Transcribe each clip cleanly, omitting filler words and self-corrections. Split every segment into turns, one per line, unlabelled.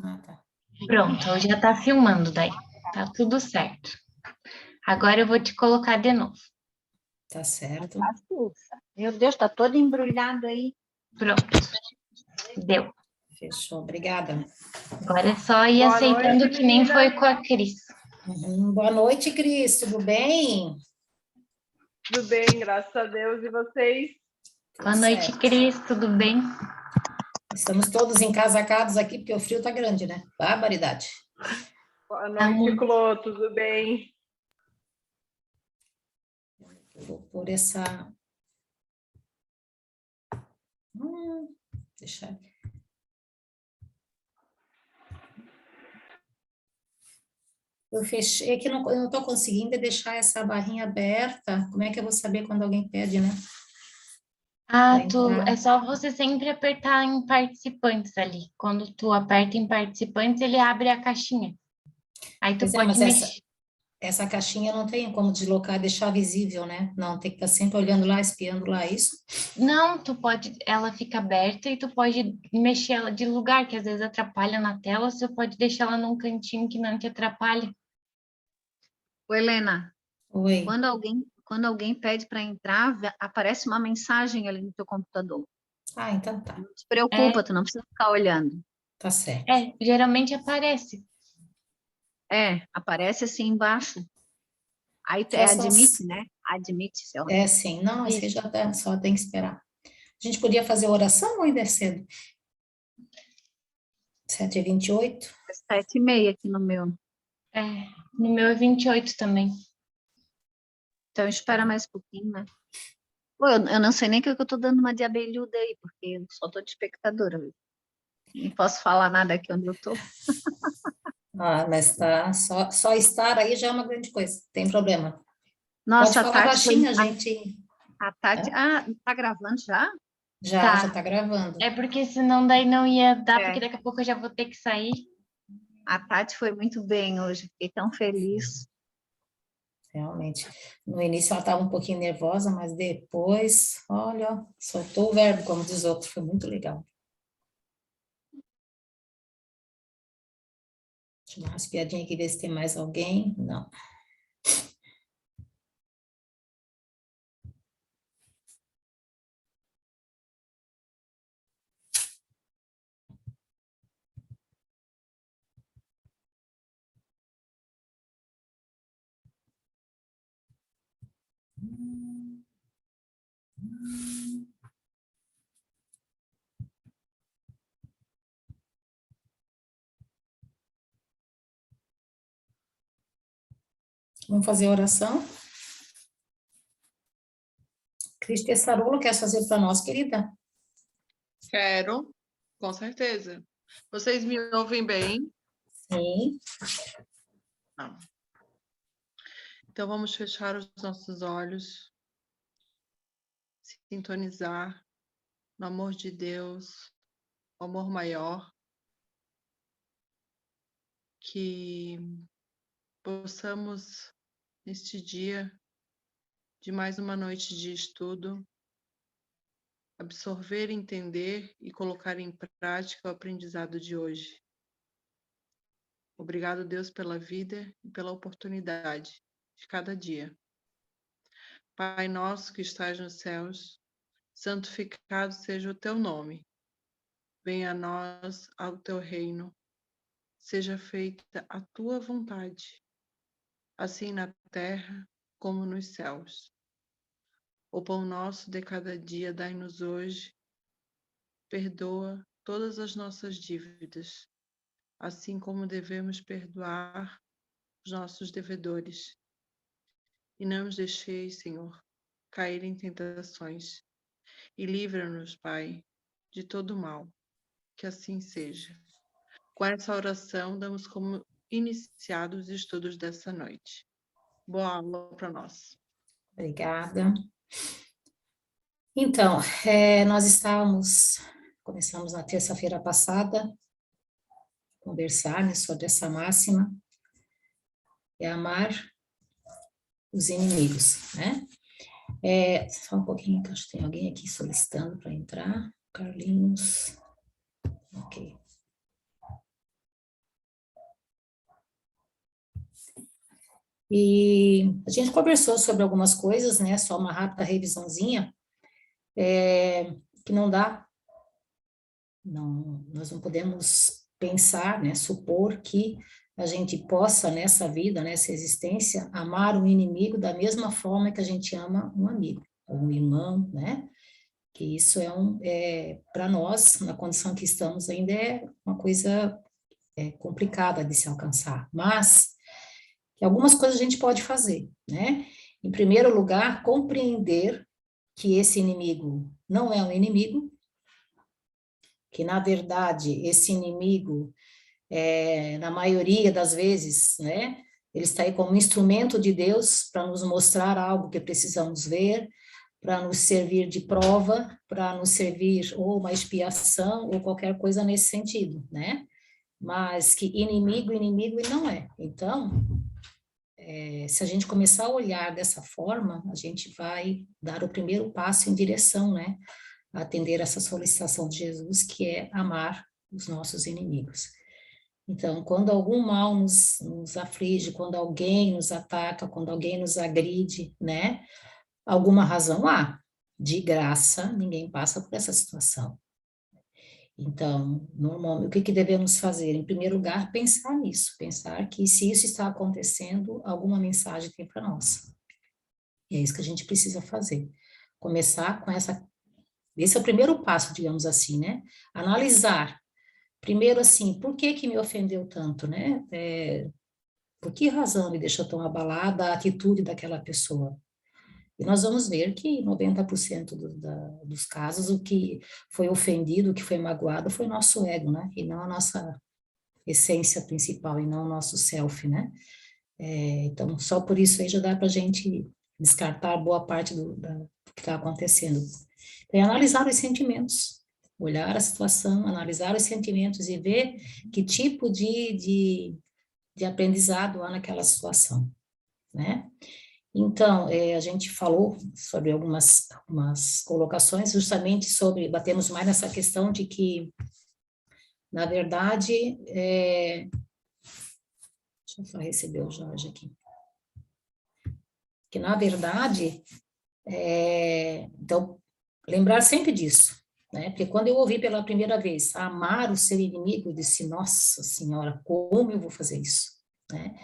Ah, tá.
Pronto, já tá filmando daí. Tá tudo certo. Agora eu vou te colocar de novo.
Tá certo.
Meu Deus, tá todo embrulhado aí.
Pronto. Deu.
Fechou, obrigada.
Agora é só ir
Boa
aceitando
noite,
que nem
meninas.
foi com a Cris.
Boa noite, Cris, tudo bem?
Tudo bem, graças a Deus. E vocês?
Boa noite,
certo.
Cris, tudo bem?
Estamos todos encasacados aqui, porque o frio tá grande, né? Barbaridade.
Boa
Tá
noite,
muito.
Clô, tudo bem?
Eu vou pôr essa... deixa... Eu fechei, que eu não estou conseguindo deixar essa barrinha aberta. Como é que eu vou saber quando alguém pede, né?
Ah,
Vai
é
entrar.
só você sempre apertar em participantes ali. Quando tu aperta em participantes, ele abre a caixinha. Aí tu
Pois é,
pode
mas
mexer.
essa caixinha não tem como deslocar, deixar visível, né? Não, tem que estar sempre olhando lá, espiando lá, isso?
Não, tu pode, ela fica aberta e tu pode mexer ela de lugar, que às vezes atrapalha na tela, você pode deixar ela num cantinho que não te atrapalha.
Ô, Helena,
Oi.
quando alguém pede para entrar, aparece uma mensagem ali no teu computador.
Ah, então tá.
Não te preocupa, tu não precisa ficar olhando.
Tá certo.
Geralmente aparece.
Aparece assim embaixo. Aí
Só são...
admite, né? Admite, sei lá.
É, sim. Não, esse
Isso.
já tá, só tem que esperar. A gente podia fazer oração ou ainda é cedo? 7h28?
7h30 aqui no meu.
É, no meu é 28 também.
Então espera mais um pouquinho, né? Pô, eu não sei nem o que eu tô dando uma de abelhuda aí, porque eu só tô de espectadora. Não posso falar nada aqui onde eu tô.
Ah, mas tá, só estar aí já é uma grande coisa, tem problema. Pode
Nossa, a
falar
Tati foi.
baixinho, a gente...
A Tati.
É?
Ah, tá gravando já?
Já tá gravando.
É porque senão daí não ia dar,
É.
porque daqui a pouco eu já vou ter que sair.
A Tati foi muito bem hoje, fiquei tão feliz.
Realmente. No início ela estava um pouquinho nervosa, mas depois, olha, soltou o verbo, como diz outro, foi muito legal. Deixa eu dar umas piadinhas aqui, ver se tem mais alguém. Não. Vamos fazer a oração? Cris Tessarola, quer fazer para nós, querida?
Quero, com certeza. Vocês me ouvem bem?
Sim.
Não. Então vamos fechar os nossos olhos, sintonizar no amor de Deus, o amor maior, que possamos, neste dia de mais uma noite de estudo, absorver, entender e colocar em prática o aprendizado de hoje. Obrigado, Deus, pela vida e pela oportunidade de cada dia. Pai nosso que estás nos céus, santificado seja o teu nome. Venha a nós ao teu reino. Seja feita a tua vontade, assim na terra como nos céus. O pão nosso de cada dia dai-nos hoje. Perdoa todas as nossas dívidas, assim como devemos perdoar os nossos devedores. E não nos deixeis, Senhor, cair em tentações. E livra-nos, Pai, de todo mal. Que assim seja. Com essa oração, damos como iniciados os estudos dessa noite. Boa aula para nós.
Obrigada. Então, começamos na terça-feira passada, conversar, né, sobre essa máxima, é amar os inimigos, né? Só um pouquinho, que acho que tem alguém aqui solicitando para entrar. Carlinhos. Ok. E a gente conversou sobre algumas coisas, né? Só uma rápida revisãozinha, que não dá, não, nós não podemos pensar, né? Supor que a gente possa, nessa vida, nessa existência, amar um inimigo da mesma forma que a gente ama um amigo, ou um irmão, né? Que isso para nós, na condição que estamos ainda, é uma coisa complicada de se alcançar, mas que algumas coisas a gente pode fazer, né? Em primeiro lugar, compreender que esse inimigo não é um inimigo, que na verdade esse inimigo, na maioria das vezes, né? Ele está aí como instrumento de Deus para nos mostrar algo que precisamos ver, para nos servir de prova, para nos servir ou uma expiação ou qualquer coisa nesse sentido, né? Mas que inimigo ele não é. Então, se a gente começar a olhar dessa forma, a gente vai dar o primeiro passo em direção, né, a atender essa solicitação de Jesus, que é amar os nossos inimigos. Então, quando algum mal nos aflige, quando alguém nos ataca, quando alguém nos agride, né, alguma razão há. De graça, ninguém passa por essa situação. Então, normalmente, o que devemos fazer? Em primeiro lugar, pensar nisso, pensar que se isso está acontecendo, alguma mensagem tem para nós. E é isso que a gente precisa fazer. Começar com esse é o primeiro passo, digamos assim, né? Analisar. Primeiro, assim, por que me ofendeu tanto, né? Por que razão me deixou tão abalada a atitude daquela pessoa? E nós vamos ver que 90% dos casos, o que foi ofendido, o que foi magoado, foi o nosso ego, né? E não a nossa essência principal, e não o nosso self, né? Então, só por isso aí já dá para a gente descartar boa parte do que está acontecendo. É analisar os sentimentos, olhar a situação, analisar os sentimentos e ver que tipo de aprendizado há naquela situação, né? Então, a gente falou sobre algumas colocações, justamente batemos mais nessa questão de que, na verdade, deixa eu só receber o Jorge aqui, que, na verdade, então, lembrar sempre disso, né? Porque quando eu ouvi pela primeira vez amar o seu inimigo, eu disse, nossa senhora, como eu vou fazer isso, né?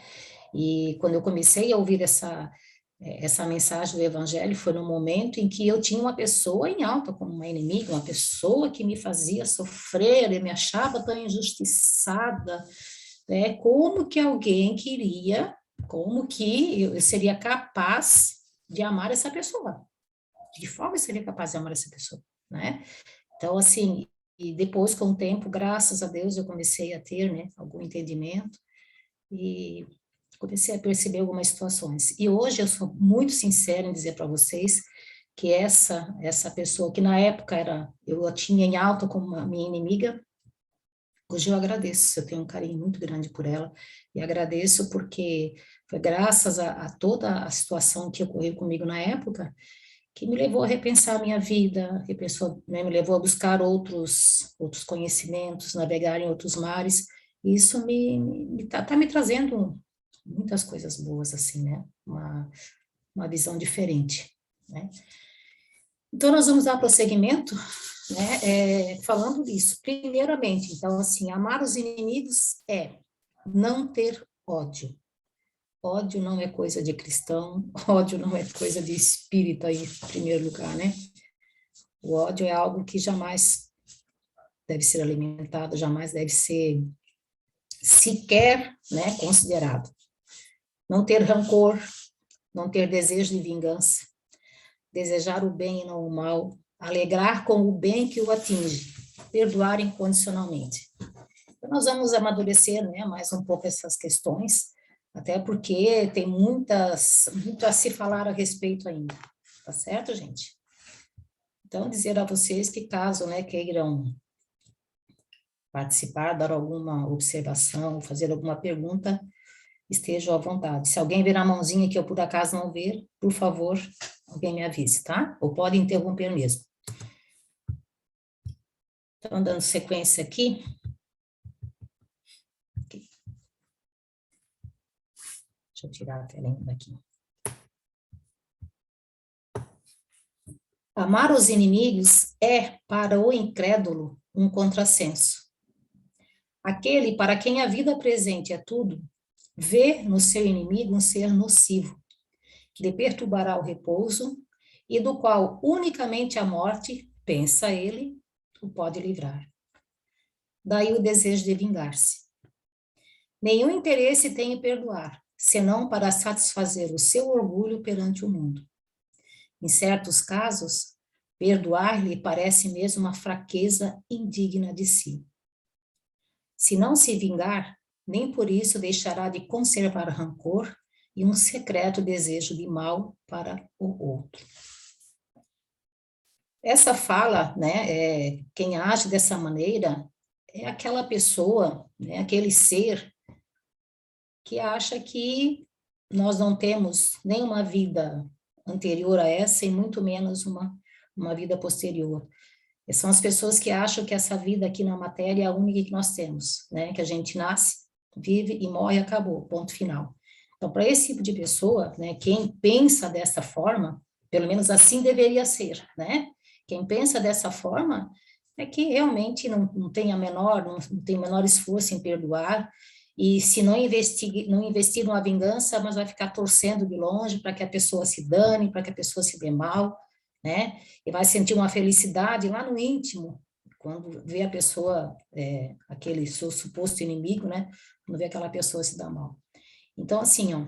E quando eu comecei a ouvir essa mensagem do Evangelho, foi no momento em que eu tinha uma pessoa em alta como uma inimiga, uma pessoa que me fazia sofrer, eu me achava tão injustiçada, né? Como que alguém queria, como que eu seria capaz de amar essa pessoa? De que forma eu seria capaz de amar essa pessoa, né? Então, assim, e depois, com o tempo, graças a Deus, eu comecei a ter, né, algum entendimento e comecei a perceber algumas situações. E hoje eu sou muito sincera em dizer para vocês que essa pessoa que na época eu a tinha em alta como uma minha inimiga, hoje eu agradeço, eu tenho um carinho muito grande por ela e agradeço porque foi graças a toda a situação que ocorreu comigo na época que me levou a repensar a minha vida, né, me levou a buscar outros conhecimentos, navegar em outros mares. E isso tá me trazendo muitas coisas boas, assim, né? Uma visão diferente, né? Então, nós vamos dar prosseguimento, né? Falando disso. Primeiramente, então, assim, amar os inimigos é não ter ódio. Ódio não é coisa de cristão, ódio não é coisa de espírita aí, em primeiro lugar, né? O ódio é algo que jamais deve ser alimentado, jamais deve ser sequer, né, considerado. Não ter rancor, não ter desejo de vingança, desejar o bem e não o mal, alegrar com o bem que o atinge, perdoar incondicionalmente. Então, nós vamos amadurecer, né, mais um pouco essas questões, até porque tem muito a se falar a respeito ainda, tá certo, gente? Então, dizer a vocês que caso, né, queiram participar, dar alguma observação, fazer alguma pergunta, estejam à vontade. Se alguém virar a mãozinha que eu por acaso não ver, por favor, alguém me avise, tá? Ou pode interromper mesmo. Então, dando sequência aqui. Deixa eu tirar a telinha daqui. Amar os inimigos é, para o incrédulo, um contrassenso. Aquele para quem a vida presente é tudo, vê no seu inimigo um ser nocivo, que lhe perturbará o repouso e do qual unicamente a morte, pensa ele, o pode livrar. Daí o desejo de vingar-se. Nenhum interesse tem em perdoar, senão para satisfazer o seu orgulho perante o mundo. Em certos casos, perdoar lhe parece mesmo uma fraqueza indigna de si. Se não se vingar, nem por isso deixará de conservar rancor e um secreto desejo de mal para o outro. Essa fala, né, quem age dessa maneira é aquela pessoa, né, aquele ser que acha que nós não temos nenhuma vida anterior a essa e muito menos uma vida posterior. São as pessoas que acham que essa vida aqui na matéria é a única que nós temos, né? Que a gente nasce, vive e morre e acabou, ponto final. Então, para esse tipo de pessoa, né, quem pensa dessa forma, pelo menos assim deveria ser, né? Quem pensa dessa forma é que realmente não tem o menor esforço em perdoar, e se não investir numa vingança, mas vai ficar torcendo de longe para que a pessoa se dane, para que a pessoa se dê mal, né? E vai sentir uma felicidade lá no íntimo, quando vê a pessoa, aquele seu suposto inimigo, né? Quando vê aquela pessoa se dar mal. Então, assim, ó,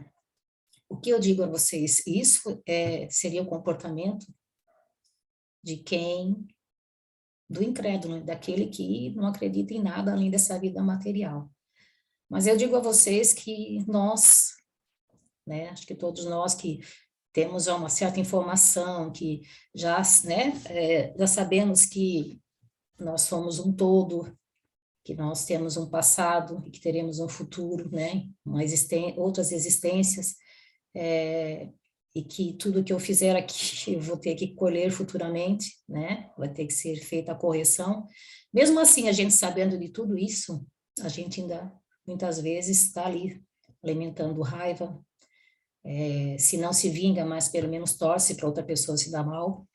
o que eu digo a vocês, isso seria o comportamento do incrédulo, daquele que não acredita em nada além dessa vida material. Mas eu digo a vocês que nós, né, acho que todos nós que temos já uma certa informação, que já, né, já sabemos que nós somos um todo, que nós temos um passado e que teremos um futuro, né, outras existências, e que tudo que eu fizer aqui eu vou ter que colher futuramente, né, vai ter que ser feita a correção. Mesmo assim, a gente sabendo de tudo isso, a gente ainda, muitas vezes, está ali alimentando raiva, se não se vinga, mas pelo menos torce para outra pessoa se dar mal,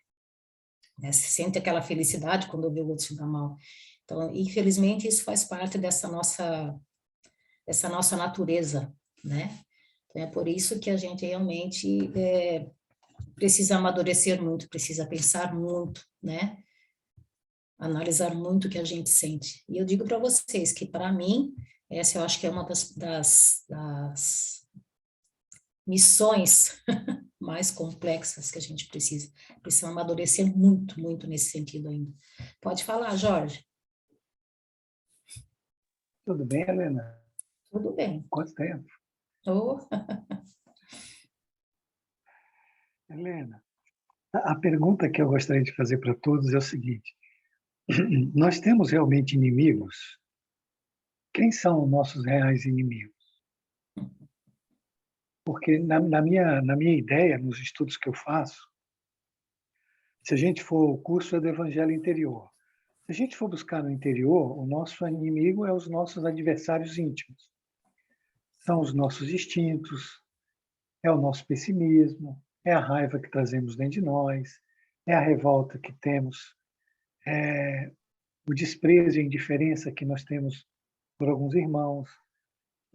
né? Se sente aquela felicidade quando vê o outro se dar mal. Então, infelizmente, isso faz parte dessa nossa natureza, né? Então, é por isso que a gente realmente precisa amadurecer muito, precisa pensar muito, né? Analisar muito o que a gente sente. E eu digo para vocês que, para mim, essa eu acho que é uma das missões mais complexas que a gente precisa amadurecer muito, muito nesse sentido ainda. Pode falar, Jorge.
Tudo bem, Helena?
Tudo bem.
Quanto tempo?
Oh.
Helena, a pergunta que eu gostaria de fazer para todos é o seguinte: nós temos realmente inimigos? Quem são os nossos reais inimigos? Porque na minha ideia, nos estudos que eu faço, se a gente for, o curso é do Evangelho Interior. Se a gente for buscar no interior, o nosso inimigo é os nossos adversários íntimos. São os nossos instintos, é o nosso pessimismo, é a raiva que trazemos dentro de nós, é a revolta que temos, é o desprezo e a indiferença que nós temos por alguns irmãos.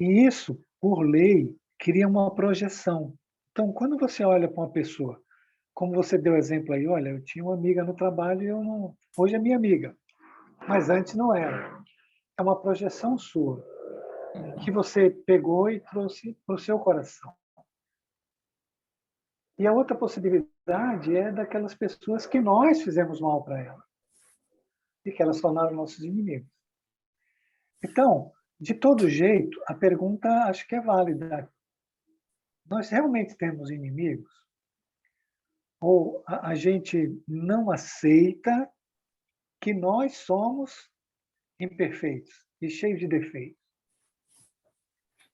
E isso, por lei, cria uma projeção. Então, quando você olha para uma pessoa, como você deu exemplo aí, olha, eu tinha uma amiga no trabalho e eu não... hoje é minha amiga, mas antes não era. É uma projeção sua, que você pegou e trouxe para o seu coração. E a outra possibilidade é daquelas pessoas que nós fizemos mal para elas e que elas tornaram nossos inimigos. Então, de todo jeito, a pergunta acho que é válida. Nós realmente temos inimigos? Ou a gente não aceita que nós somos imperfeitos e cheios de defeitos?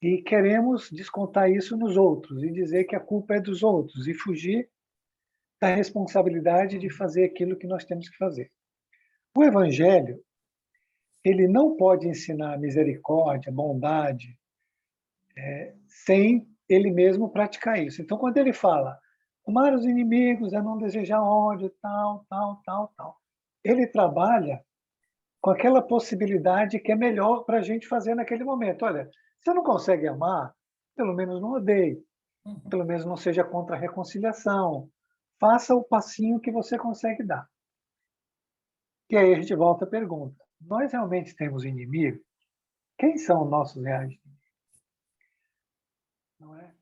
E queremos descontar isso nos outros e dizer que a culpa é dos outros e fugir da responsabilidade de fazer aquilo que nós temos que fazer. O Evangelho, ele não pode ensinar misericórdia, bondade, sem ele mesmo praticar isso. Então, quando ele fala, amar os inimigos é não desejar ódio, tal, tal, tal, tal, ele trabalha com aquela possibilidade que é melhor para a gente fazer naquele momento. Olha, você não consegue amar, pelo menos não odeie, pelo menos não seja contra a reconciliação. Faça o passinho que você consegue dar. E aí a gente volta à pergunta: nós realmente temos inimigo? Quem são nossos reais inimigos? Não é?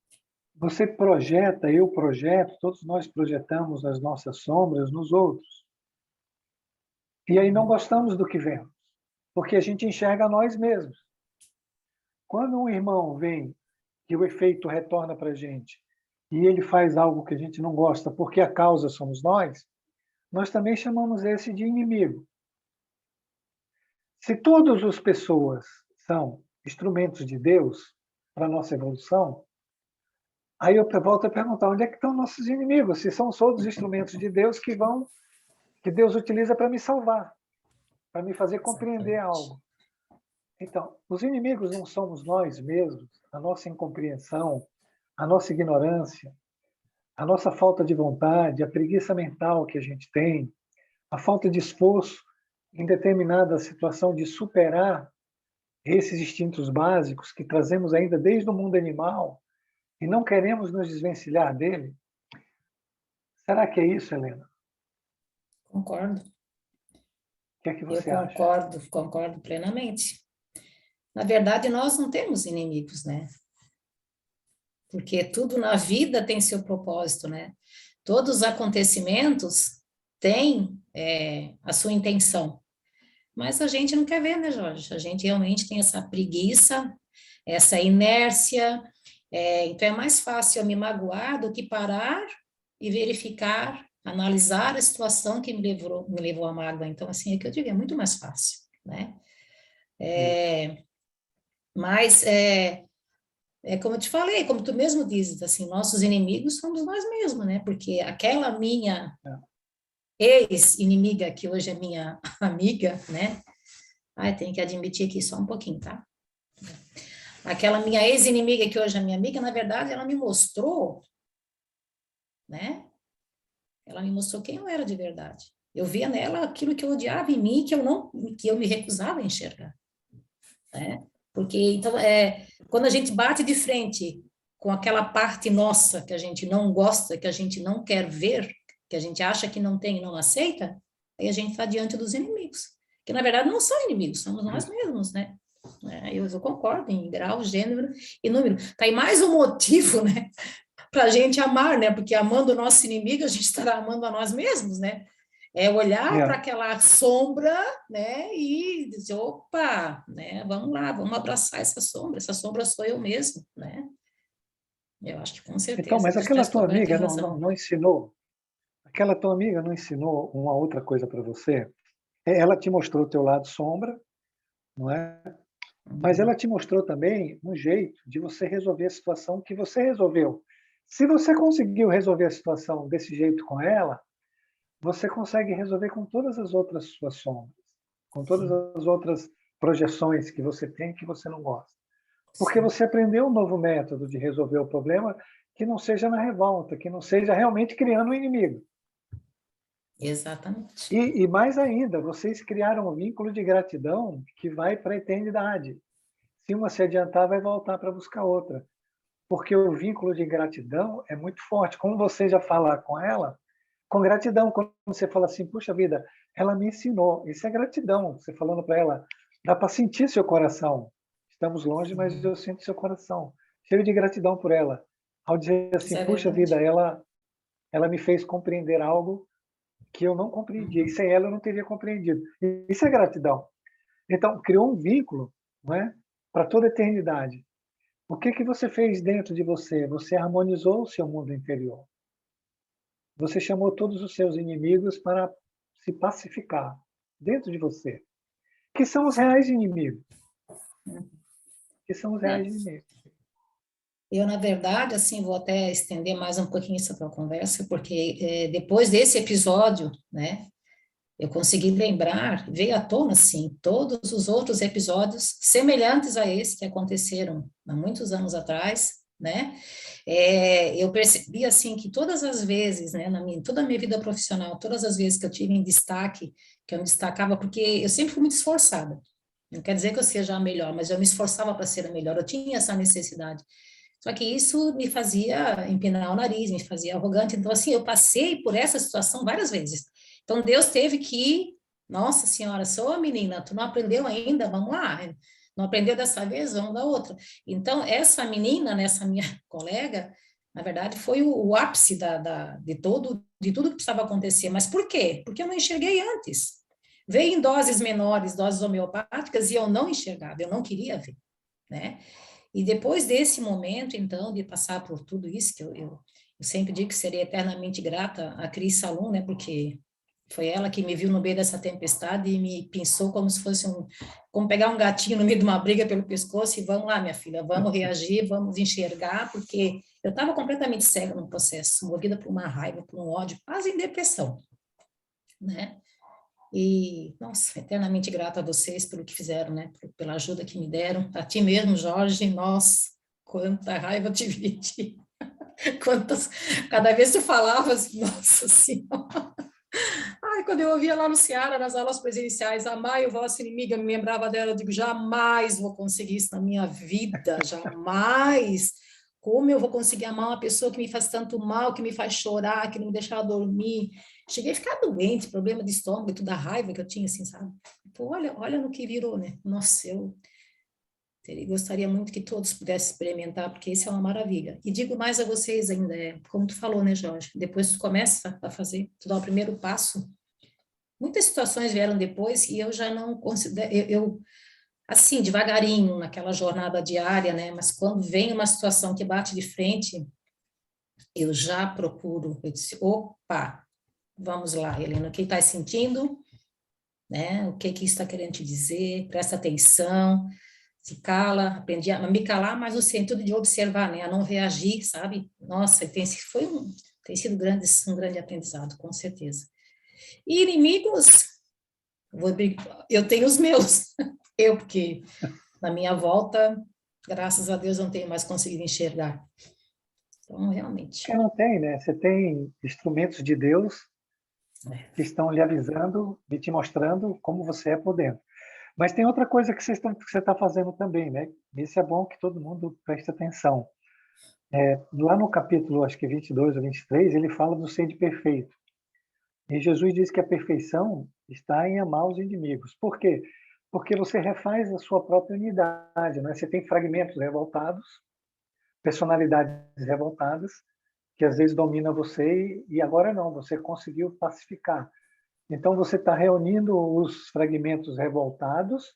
Você projeta, eu projeto, todos nós projetamos as nossas sombras nos outros. E aí não gostamos do que vemos, porque a gente enxerga nós mesmos. Quando um irmão vem e o efeito retorna para a gente, e ele faz algo que a gente não gosta porque a causa somos nós também chamamos esse de inimigo. Se todas as pessoas são instrumentos de Deus para a nossa evolução, aí eu volto a perguntar, onde é que estão nossos inimigos? Se são todos instrumentos de Deus que Deus utiliza para me salvar, para me fazer compreender algo. Então, os inimigos não somos nós mesmos, a nossa incompreensão, a nossa ignorância, a nossa falta de vontade, a preguiça mental que a gente tem, a falta de esforço em determinada situação de superar esses instintos básicos que trazemos ainda desde o mundo animal e não queremos nos desvencilhar dele. Será que é isso, Helena?
Concordo.
O que é que você
Eu
acha?
concordo plenamente. Na verdade, nós não temos inimigos, né? Porque tudo na vida tem seu propósito, né? Todos os acontecimentos têm a sua intenção. Mas a gente não quer ver, né, Jorge? A gente realmente tem essa preguiça, essa inércia. Então, é mais fácil eu me magoar do que parar e verificar, analisar a situação que me levou à mágoa. Então, assim, é que eu digo, é muito mais fácil, né? Mas, como eu te falei, como tu mesmo dizes, assim, nossos inimigos somos nós mesmos, né? Porque aquela minha ex-inimiga, que hoje é minha amiga, né? Ai, tenho que admitir aqui só um pouquinho, tá? Aquela minha ex-inimiga, que hoje é minha amiga, na verdade, ela me mostrou, né? Ela me mostrou quem eu era de verdade. Eu via nela aquilo que eu odiava em mim, que eu me recusava a enxergar, né? Porque, então, quando a gente bate de frente com aquela parte nossa que a gente não gosta, que a gente não quer ver, que a gente acha que não tem e não aceita, aí a gente está diante dos inimigos. Que, na verdade, não são inimigos, somos nós mesmos, né? Eu concordo em grau, gênero e número. Tá aí mais um motivo, né, para a gente amar, né? Porque amando o nosso inimigo, a gente estará amando a nós mesmos, né? É olhar para aquela sombra, né, e dizer, opa, né, vamos lá, vamos abraçar essa sombra sou eu mesmo, né? Eu acho que com certeza.
Então, mas aquela tua amiga
não
ensinou, aquela tua amiga não ensinou uma outra coisa para você? Ela te mostrou o teu lado sombra, não é? Mas ela te mostrou também um jeito de você resolver a situação que você resolveu. Se você conseguiu resolver a situação desse jeito com ela, você consegue resolver com todas as outras suas sombras, com todas as outras projeções que você tem que você não gosta. Porque você aprendeu um novo método de resolver o problema que não seja na revolta, que não seja realmente criando um inimigo.
Exatamente.
E mais ainda, vocês criaram um vínculo de gratidão que vai para a eternidade. Se uma se adiantar, vai voltar para buscar outra. Porque o vínculo de gratidão é muito forte. Como você já fala com ela, com gratidão, quando você fala assim, puxa vida, ela me ensinou. Isso é gratidão. Você falando para ela, dá para sentir seu coração. Estamos longe, mas eu sinto seu coração. Cheio de gratidão por ela. Ao dizer assim, puxa vida, ela me fez compreender algo que eu não compreendia. E sem ela eu não teria compreendido. Isso é gratidão. Então, criou um vínculo, não é? Para toda a eternidade. O que você fez dentro de você? Você harmonizou o seu mundo interior. Você chamou todos os seus inimigos para se pacificar dentro de você. Que são os reais inimigos. Que são os reais inimigos.
Eu, na verdade, assim, vou até estender mais um pouquinho essa tua conversa, porque depois desse episódio, né, eu consegui lembrar, veio à tona, assim, todos os outros episódios semelhantes a esse que aconteceram há muitos anos atrás, né? Eu percebi, assim, que todas as vezes, né, toda a minha vida profissional, todas as vezes que eu tive em destaque, que eu me destacava, porque eu sempre fui muito esforçada. Não quer dizer que eu seja a melhor, mas eu me esforçava para ser a melhor, eu tinha essa necessidade. Só que isso me fazia empinar o nariz, me fazia arrogante. Então, assim, eu passei por essa situação várias vezes. Então, Deus teve que, nossa senhora, sou a menina, tu não aprendeu ainda? Vamos lá. Não aprendeu dessa vez? Vamos da outra. Então, essa menina, né, essa minha colega, na verdade, foi o ápice de tudo que precisava acontecer. Mas por quê? Porque eu não enxerguei antes. Veio em doses menores, doses homeopáticas, e eu não enxergava, eu não queria ver, né? E depois desse momento, então, de passar por tudo isso, que eu sempre digo que seria eternamente grata a Cris Salum, né, porque foi ela que me viu no meio dessa tempestade e me pensou como se fosse como pegar um gatinho no meio de uma briga pelo pescoço e vamos lá, minha filha, vamos reagir, vamos enxergar, porque eu estava completamente cega no processo, movida por uma raiva, por um ódio, quase em depressão, né? E, nossa, eternamente grata a vocês pelo que fizeram, né? Pela ajuda que me deram. A ti mesmo, Jorge, nossa, quanta raiva eu tive de ti. Cada vez que tu falavas, nossa Senhora. Ai, quando eu ouvia lá no Ceará, nas aulas presenciais, amai o vosso inimigo, eu me lembrava dela, eu digo, jamais vou conseguir isso na minha vida, jamais. Como eu vou conseguir amar uma pessoa que me faz tanto mal, que me faz chorar, que não me deixa dormir? Cheguei a ficar doente, problema de estômago e toda a raiva que eu tinha, assim, sabe? Pô, olha no que virou, né? Nossa, eu gostaria muito que todos pudessem experimentar, porque isso é uma maravilha. E digo mais a vocês ainda, como tu falou, né, Jorge? Depois tu começa a fazer, tu dá o primeiro passo. Muitas situações vieram depois e eu já não considero, assim, devagarinho, naquela jornada diária, né? Mas quando vem uma situação que bate de frente, eu já procuro, eu disse, opa, vamos lá, Helena, o que está sentindo, né? O que está querendo te dizer? Presta atenção, se cala, aprendi a me calar, mas no sentido de observar, né? A não reagir, sabe? Nossa, tem sido um grande aprendizado, com certeza. E inimigos, eu tenho os meus, porque na minha volta, graças a Deus, eu não tenho mais conseguido enxergar. Então, realmente.
Porque não tem, né? Você tem instrumentos de Deus que estão lhe avisando e te mostrando como você é por dentro. Mas tem outra coisa que você está fazendo também, né? Isso é bom que todo mundo preste atenção. Lá no capítulo, acho que 22 ou 23, ele fala do sede perfeito. E Jesus diz que a perfeição está em amar os inimigos. Por quê? Porque você refaz a sua própria unidade, né? Você tem fragmentos revoltados, personalidades revoltadas, que às vezes domina você e agora não, você conseguiu pacificar. Então você está reunindo os fragmentos revoltados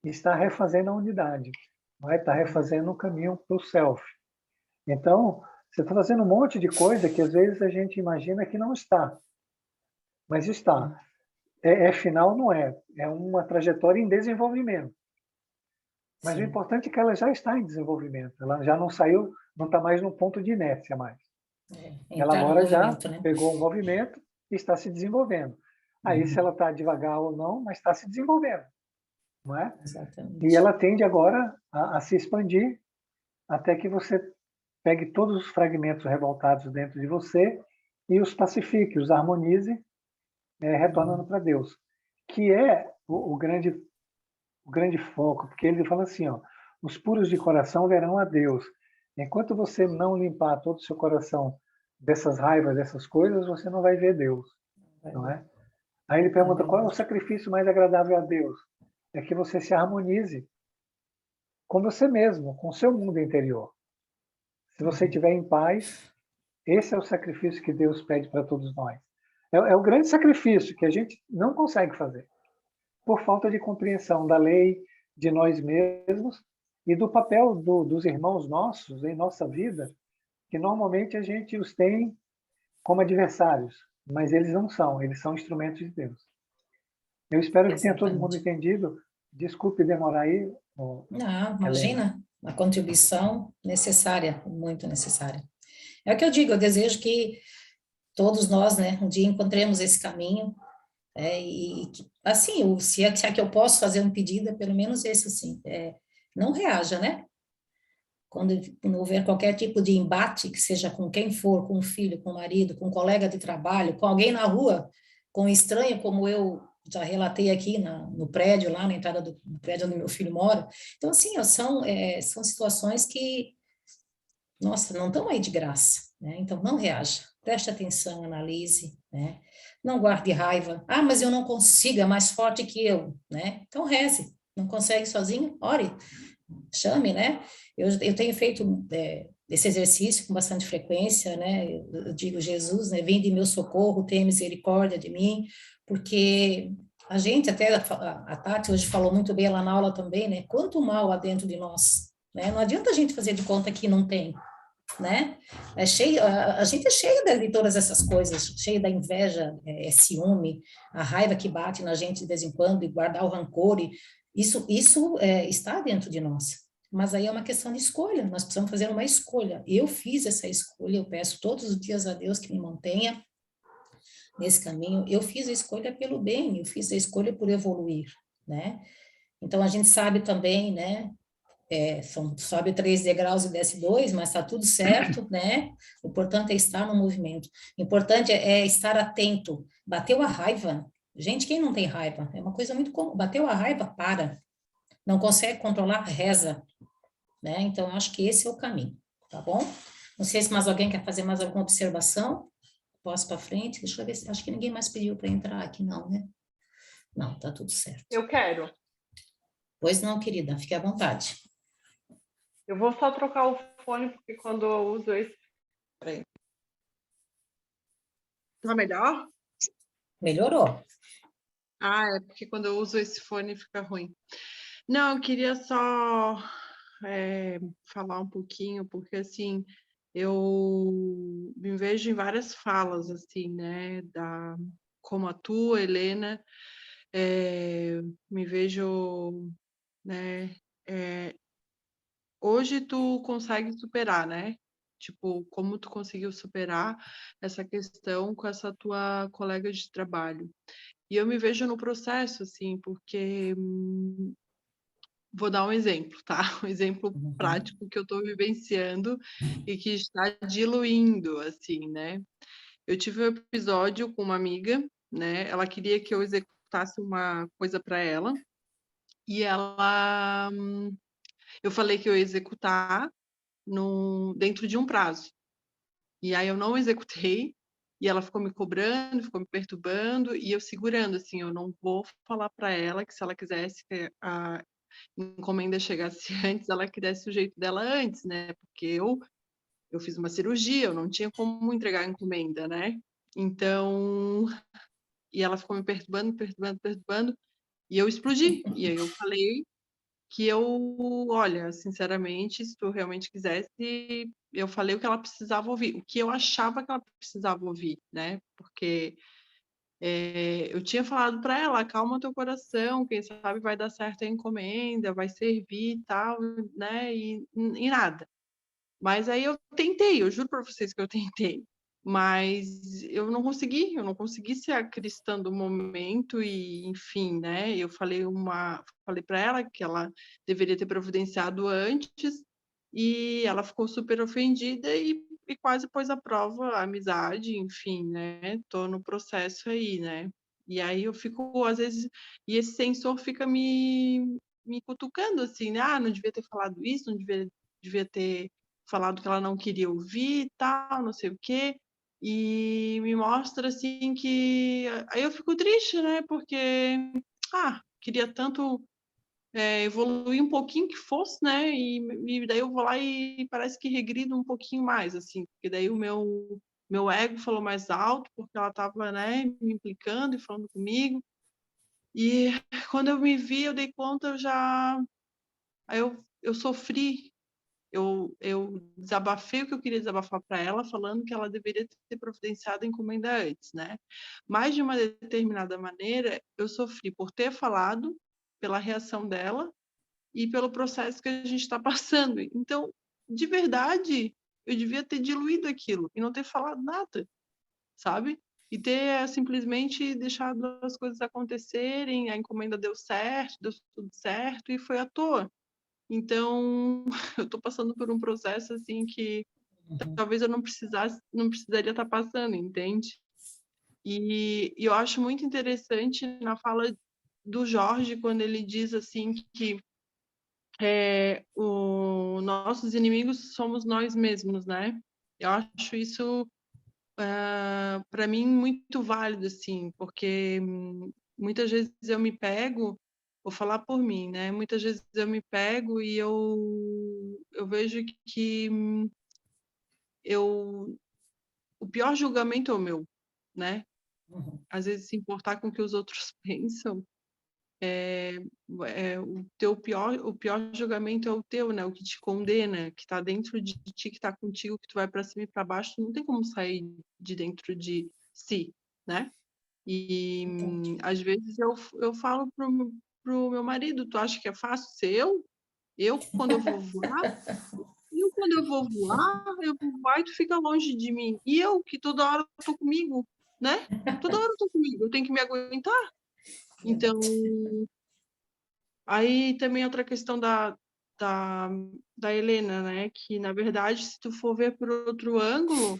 e está refazendo a unidade, não é? Está refazendo o caminho para o self. Então você está fazendo um monte de coisa que às vezes a gente imagina que não está, mas está. Final não é, é uma trajetória em desenvolvimento. Mas Sim. O importante é que ela já está em desenvolvimento, ela já não saiu, não está mais no ponto de inércia mais. Ela agora já né? Pegou um movimento e está se desenvolvendo. Aí se ela está devagar ou não, mas está se desenvolvendo, não é? Exatamente. E ela tende agora a se expandir até que você pegue todos os fragmentos revoltados dentro de você e os pacifique, os harmonize, retornando para Deus, que é o grande foco, porque ele fala assim, ó, os puros de coração verão a Deus. Enquanto você não limpar todo o seu coração dessas raivas, dessas coisas, você não vai ver Deus, não é? Aí ele pergunta, qual é o sacrifício mais agradável a Deus? É que você se harmonize com você mesmo, com o seu mundo interior. Se você estiver em paz, esse é o sacrifício que Deus pede para todos nós. É o grande sacrifício que a gente não consegue fazer, por falta de compreensão da lei, de nós mesmos e do papel dos irmãos nossos em nossa vida, que normalmente a gente os tem como adversários, mas eles não são, eles são instrumentos de Deus. Eu espero que tenha todo mundo entendido. Desculpe demorar aí.
Não, imagina, a contribuição necessária, muito necessária. É o que eu digo, eu desejo que todos nós, né, um dia encontremos esse caminho, e assim, se é que eu posso fazer um pedido, é pelo menos esse, assim, não reaja, né? quando houver qualquer tipo de embate, que seja com quem for, com o filho, com o marido, com um colega de trabalho, com alguém na rua, com um estranho, como eu já relatei aqui no prédio, lá na entrada do prédio onde meu filho mora. Então, assim, ó, são situações que, nossa, não estão aí de graça, né? Então, não reaja, preste atenção, analise, né? Não guarde raiva. Ah, mas eu não consigo, é mais forte que eu, né? Então, reze. Não consegue sozinho? Ore, chame, né? Eu tenho feito esse exercício com bastante frequência, né? Eu digo, Jesus, né? Vem de meu socorro, tenha misericórdia de mim, porque a gente, até a Tati hoje falou muito bem lá na aula também, né? Quanto mal há dentro de nós, né? Não adianta a gente fazer de conta que não tem, né? É cheio, a gente é cheio de todas essas coisas, cheio da inveja, ciúme, a raiva que bate na gente de vez em quando, e guardar o rancor, e isso está dentro de nós. Mas aí é uma questão de escolha, nós precisamos fazer uma escolha. Eu fiz essa escolha, eu peço todos os dias a Deus que me mantenha nesse caminho. Eu fiz a escolha pelo bem, eu fiz a escolha por evoluir, né? Então a gente sabe também, né? Sobe 3 degraus e desce 2, mas está tudo certo, né? O importante é estar no movimento. O importante é estar atento. Bateu a raiva. Gente, quem não tem raiva? É uma coisa muito comum. Bateu a raiva, para. Não consegue controlar, reza, né? Então, eu acho que esse é o caminho, tá bom? Não sei se mais alguém quer fazer mais alguma observação. Posso para frente? Deixa eu ver se acho que ninguém mais pediu para entrar aqui, não, né? Não, tá tudo certo.
Eu quero.
Pois não, querida, fique à vontade.
Eu vou só trocar o fone, porque quando eu uso esse... Peraí. Tá melhor?
Melhorou.
É porque quando eu uso esse fone fica ruim. Não, eu queria só falar um pouquinho, porque assim, eu me vejo em várias falas, assim, né, como a tua, Helena, me vejo, né, hoje tu consegue superar, né? Tipo, como tu conseguiu superar essa questão com essa tua colega de trabalho. E eu me vejo no processo, assim, porque vou dar um exemplo, tá? Um exemplo prático que eu estou vivenciando e que está diluindo, assim, né? Eu tive um episódio com uma amiga, né? Ela queria que eu executasse uma coisa para ela e eu falei que eu ia executar dentro de um prazo. E aí eu não executei e ela ficou me cobrando, ficou me perturbando e eu segurando, assim, eu não vou falar para ela que se ela quisesse que a encomenda chegasse antes, ela quisesse o jeito dela antes, né? Porque eu fiz uma cirurgia, eu não tinha como entregar a encomenda, né? Então, e ela ficou me perturbando, perturbando, perturbando, e eu explodi. E aí eu falei que olha, sinceramente, se tu realmente quisesse, eu falei o que ela precisava ouvir, o que eu achava que ela precisava ouvir, né? Porque eu tinha falado para ela, calma teu coração, quem sabe vai dar certo a encomenda, vai servir e tal, né? E nada. Mas aí eu tentei, eu juro para vocês que eu tentei. Mas eu não consegui ser a cristã do momento e, enfim, né? Eu falei para ela que ela deveria ter providenciado antes e ela ficou super ofendida e quase pôs à prova a amizade, enfim, né? Tô no processo aí, né? E aí eu fico, às vezes, e esse sensor fica me cutucando assim, né? Ah, não devia ter falado isso, não devia ter falado que ela não queria ouvir, tal, não sei o quê. E me mostra assim que aí eu fico triste, né? Porque queria tanto evoluir um pouquinho que fosse, né? E daí eu vou lá e parece que regrido um pouquinho mais, assim, porque daí o meu ego falou mais alto, porque ela estava, né, me implicando e falando comigo. E quando eu me vi, eu dei conta, aí eu sofri. Eu desabafei o que eu queria desabafar para ela, falando que ela deveria ter providenciado a encomenda antes, né? Mas, de uma determinada maneira, eu sofri por ter falado, pela reação dela e pelo processo que a gente está passando. Então, de verdade, eu devia ter diluído aquilo e não ter falado nada, sabe? E ter simplesmente deixado as coisas acontecerem, a encomenda deu certo, deu tudo certo e foi à toa. Então, eu estou passando por um processo assim que talvez eu não precisaria estar passando, entende? E eu acho muito interessante na fala do Jorge, quando ele diz assim que os nossos inimigos somos nós mesmos, né? Eu acho isso, para mim, muito válido, assim, porque muitas vezes eu me pego, vou falar por mim, né? Muitas vezes eu me pego e eu vejo que o pior julgamento é o meu, né? Às vezes se importar com o que os outros pensam, o pior julgamento é o teu, né? O que te condena, que está dentro de ti, que está contigo, que tu vai para cima e para baixo, tu não tem como sair de dentro de si, né? E às vezes eu falo pro meu marido, tu acha que é fácil ser eu? Quando eu vou voar? Quando eu vou voar e tu fica longe de mim. E eu, que toda hora eu tô comigo, né? Toda hora eu tô comigo, eu tenho que me aguentar. Então, aí também outra questão da Helena, né? Que, na verdade, se tu for ver por outro ângulo,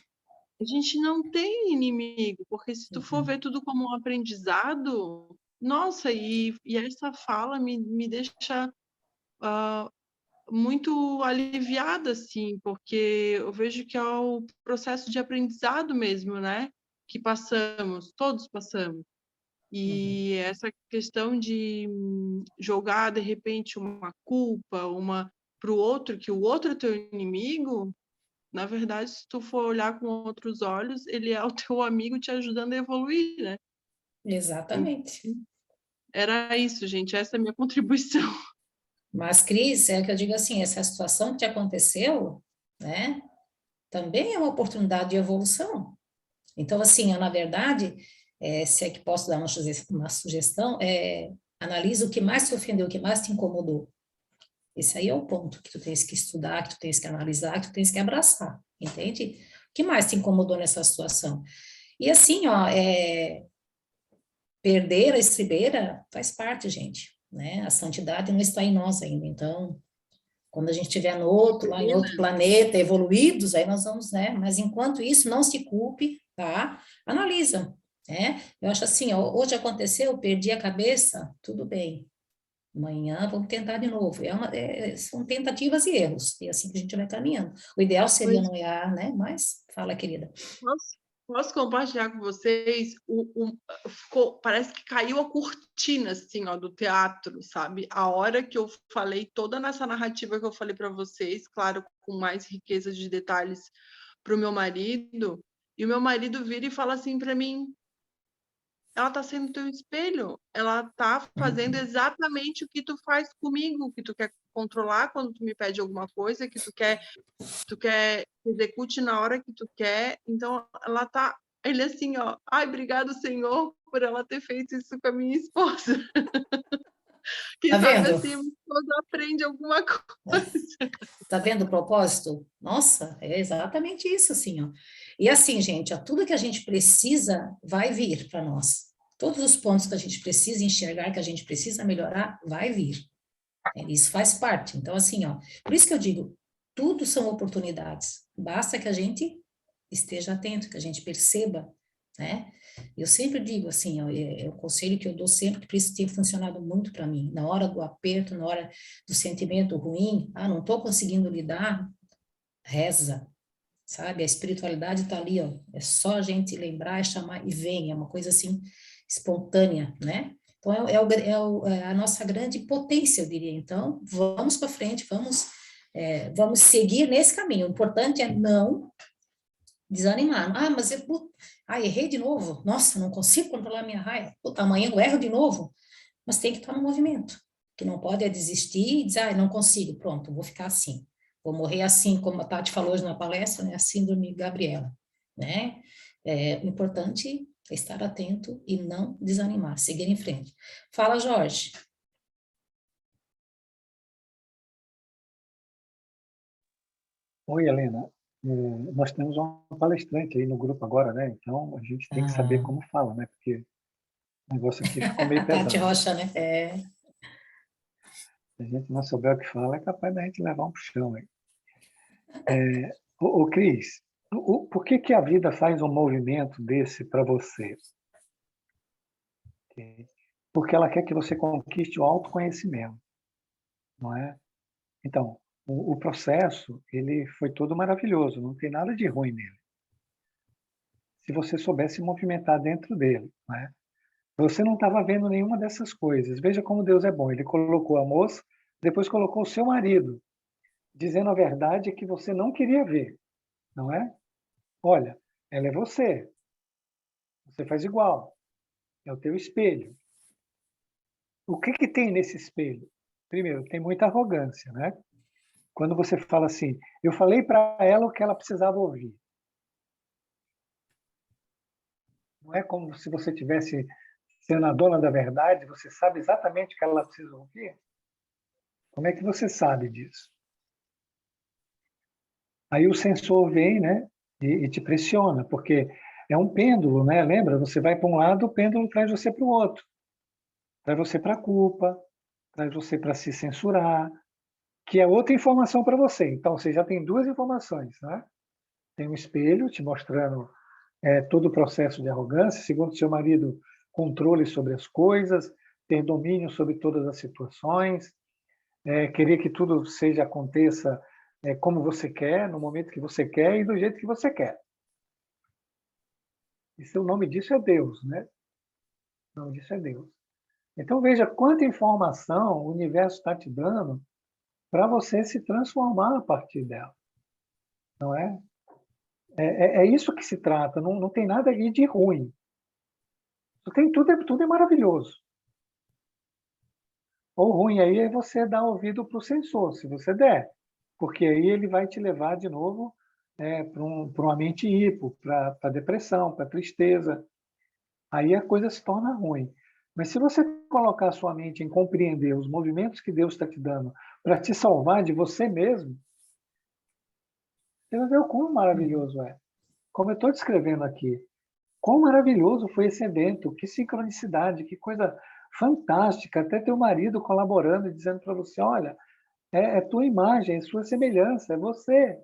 a gente não tem inimigo, porque se tu for ver tudo como um aprendizado, nossa, e essa fala me deixa muito aliviada, assim, porque eu vejo que é o processo de aprendizado mesmo, né? Que passamos, todos passamos. E essa questão de jogar, de repente, uma culpa, para o outro, que o outro é teu inimigo, na verdade, se tu for olhar com outros olhos, ele é o teu amigo te ajudando a evoluir, né?
Exatamente.
Era isso, gente, essa é a minha contribuição.
Mas, Cris, é que eu digo assim, essa situação que te aconteceu, né, também é uma oportunidade de evolução. Então, assim, eu, na verdade, se é que posso dar uma sugestão, analisa o que mais te ofendeu, o que mais te incomodou. Esse aí é o ponto que tu tens que estudar, que tu tens que analisar, que tu tens que abraçar, entende? O que mais te incomodou nessa situação? E assim, ó, perder a estribeira faz parte, gente, né? A santidade não está em nós ainda, então, quando a gente estiver no outro, lá em outro planeta, evoluídos, aí nós vamos, né? Mas enquanto isso, não se culpe, tá? Analisa, né? Eu acho assim, ó, hoje aconteceu, perdi a cabeça, tudo bem. Amanhã vamos tentar de novo. São tentativas e erros, e é assim que a gente vai caminhando. O ideal seria não errar, né? Mas, fala, querida.
Posso compartilhar com vocês? Parece que caiu a cortina, assim, ó, do teatro, sabe? A hora que eu falei toda nessa narrativa que eu falei para vocês, claro, com mais riqueza de detalhes para o meu marido, e o meu marido vira e fala assim para mim: ela está sendo teu espelho, ela está fazendo exatamente o que tu faz comigo, que tu quer controlar quando tu me pede alguma coisa, que tu quer que execute na hora que tu quer. Então, ela tá... Ele assim, ó, ai, obrigado, Senhor, por ela ter feito isso com a minha esposa. Quem
Tá
sabe
vendo?
assim, a minha esposa aprende alguma coisa.
Tá vendo o propósito? Nossa, é exatamente isso, assim, ó. E assim, gente, ó, tudo que a gente precisa vai vir para nós. Todos os pontos que a gente precisa enxergar, que a gente precisa melhorar, vai vir. Isso faz parte. Então, assim, ó, por isso que eu digo, tudo são oportunidades. Basta que a gente esteja atento, que a gente perceba, né? Eu sempre digo assim, ó, é o conselho que eu dou sempre, que isso tem funcionado muito para mim. Na hora do aperto, na hora do sentimento ruim, não estou conseguindo lidar, reza, sabe? A espiritualidade está ali, ó. É só a gente lembrar, chamar e vem. É uma coisa assim espontânea, né? Então é a nossa grande potência, eu diria. Então vamos para frente, vamos seguir nesse caminho. O importante é não desanimar. Mas errei de novo. Nossa, não consigo controlar minha raiva. Amanhã eu erro de novo. Mas tem que estar no movimento. O que não pode é desistir e dizer, não consigo, pronto, vou ficar assim. Vou morrer assim, como a Tati falou hoje na palestra, né? A síndrome Gabriela, né? O importante é estar atento e não desanimar, seguir em frente. Fala, Jorge.
Oi, Helena. Nós temos uma palestrante aí no grupo agora, né? Então, a gente tem que saber como fala, né? Porque o negócio aqui ficou meio
Tati
pesado.
Rocha, né?
Se a gente não souber o que fala, é capaz da gente levar um puxão aí. Cris, por que a vida faz um movimento desse para você? Porque ela quer que você conquiste o autoconhecimento, não é? Então, o processo, ele foi todo maravilhoso, não tem nada de ruim nele. Se você soubesse movimentar dentro dele, não é? Você não estava vendo nenhuma dessas coisas. Veja como Deus é bom. Ele colocou a moça, depois colocou o seu marido, dizendo a verdade que você não queria ver, não é? Olha, ela é você. Você faz igual. É o teu espelho. O que tem nesse espelho? Primeiro, tem muita arrogância, né? Quando você fala assim, eu falei para ela o que ela precisava ouvir. Não é como se você tivesse sendo a dona da verdade, você sabe exatamente o que ela precisa ouvir? Como é que você sabe disso? Aí o sensor vem, né, e te pressiona, porque é um pêndulo, né? Lembra? Você vai para um lado, o pêndulo traz você para o outro. Traz você para a culpa, traz você para se censurar, que é outra informação para você. Então, você já tem duas informações, né? Tem um espelho te mostrando todo o processo de arrogância, segundo seu marido, controle sobre as coisas, ter domínio sobre todas as situações, querer que tudo aconteça como você quer, no momento que você quer e do jeito que você quer. E o nome disso é Deus, né? O nome disso é Deus. Então veja quanta informação o universo está te dando para você se transformar a partir dela, não é? É isso que se trata. Não tem nada aí de ruim. Tudo é maravilhoso. O ruim aí é você dar ouvido para o sensor, se você der, porque aí ele vai te levar de novo para uma mente hipo, para depressão, para tristeza. Aí a coisa se torna ruim. Mas se você colocar a sua mente em compreender os movimentos que Deus está te dando para te salvar de você mesmo, você vai ver o quão maravilhoso é. Como eu estou descrevendo aqui, quão maravilhoso foi esse evento, que sincronicidade, que coisa fantástica. Até teu marido colaborando e dizendo para você, olha, é tua imagem, é sua semelhança, é você.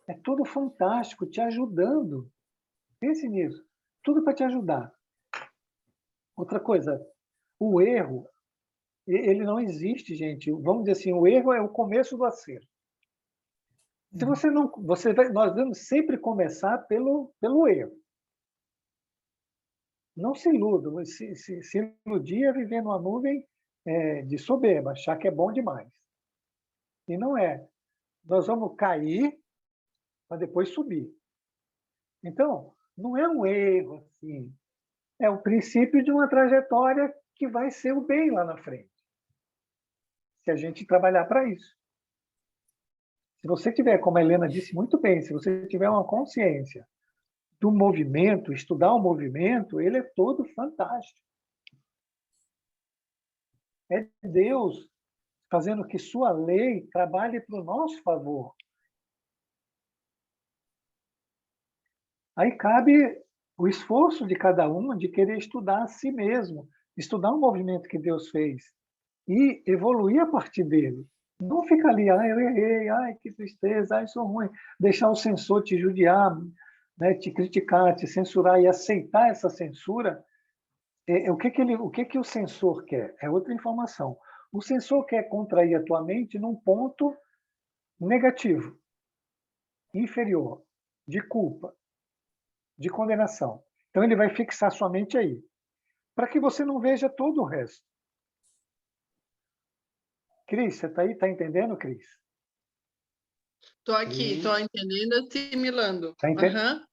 É tudo fantástico, te ajudando. Pense nisso. Tudo para te ajudar. Outra coisa, o erro, ele não existe, gente. Vamos dizer assim, o erro é o começo do acerto. Se você não, nós vamos sempre começar pelo erro. Não se iludam. Se iludir é viver numa nuvem de soberba, achar que é bom demais. E não é. Nós vamos cair para depois subir. Então, não é um erro assim. É o princípio de uma trajetória que vai ser o bem lá na frente. Se a gente trabalhar para isso. Se você tiver, como a Helena disse muito bem, se você tiver uma consciência do movimento, estudar o movimento, ele é todo fantástico. É Deus fazendo que sua lei trabalhe para o nosso favor. Aí cabe o esforço de cada um de querer estudar a si mesmo, estudar o movimento que Deus fez e evoluir a partir dele. Não fica ali, eu errei, que tristeza, sou ruim. Deixar o censor te judiar, né, te criticar, te censurar e aceitar essa censura. O que o censor quer? É outra informação. O censor quer contrair a tua mente num ponto negativo, inferior, de culpa, de condenação. Então ele vai fixar sua mente aí, para que você não veja todo o resto. Cris, você está aí? Está entendendo, Cris?
Estou aqui, estou entendendo, assimilando.
Está entendendo?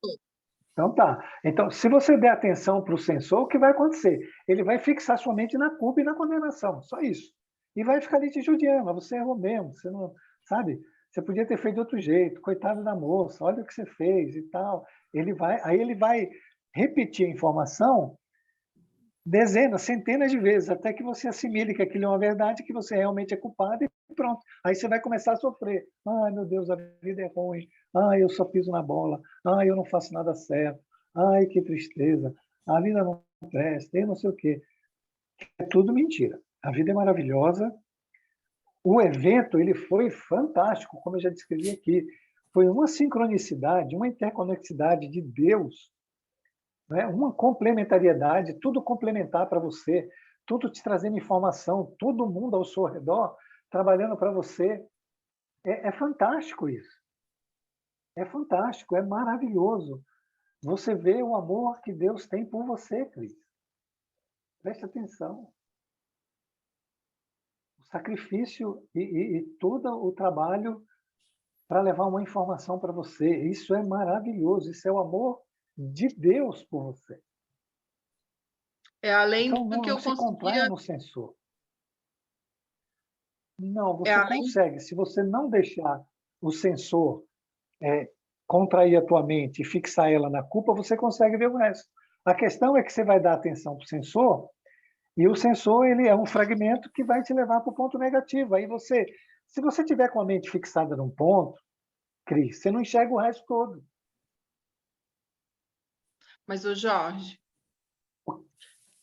Então tá. Então, se você der atenção para o sensor, o que vai acontecer? Ele vai fixar sua mente na culpa e na condenação, só isso. E vai ficar ali te judiando, mas você errou mesmo, você não, sabe? Você podia ter feito de outro jeito, coitado da moça, olha o que você fez e tal. Aí ele vai repetir a informação dezenas, centenas de vezes, até que você assimile que aquilo é uma verdade, que você realmente é culpado e pronto. Aí você vai começar a sofrer. Ai, meu Deus, a vida é ruim. Ai, eu só piso na bola. Ai, eu não faço nada certo. Ai, que tristeza. A vida não presta. Eu não sei o quê. É tudo mentira. A vida é maravilhosa. O evento ele foi fantástico, como eu já descrevi aqui. Foi uma sincronicidade, uma interconectividade de Deus, né? Uma complementariedade, tudo complementar para você, tudo te trazendo informação, todo mundo ao seu redor trabalhando para você. É fantástico isso. É fantástico, é maravilhoso. Você vê o amor que Deus tem por você, Cris. Preste atenção. O sacrifício e todo o trabalho para levar uma informação para você. Isso é maravilhoso. Isso é o amor de Deus por você.
É além
Então,
do que
não
eu
se contraia
conseguia.
no sensor. Não,
É
você
além.
consegue. Se você não deixar o sensor contrair a tua mente e fixar ela na culpa, você consegue ver o resto. A questão é que você vai dar atenção para o sensor e o sensor ele é um fragmento que vai te levar para o ponto negativo. Aí você, se você tiver com a mente fixada num ponto, Cris, você não enxerga o resto todo.
Mas, o Jorge,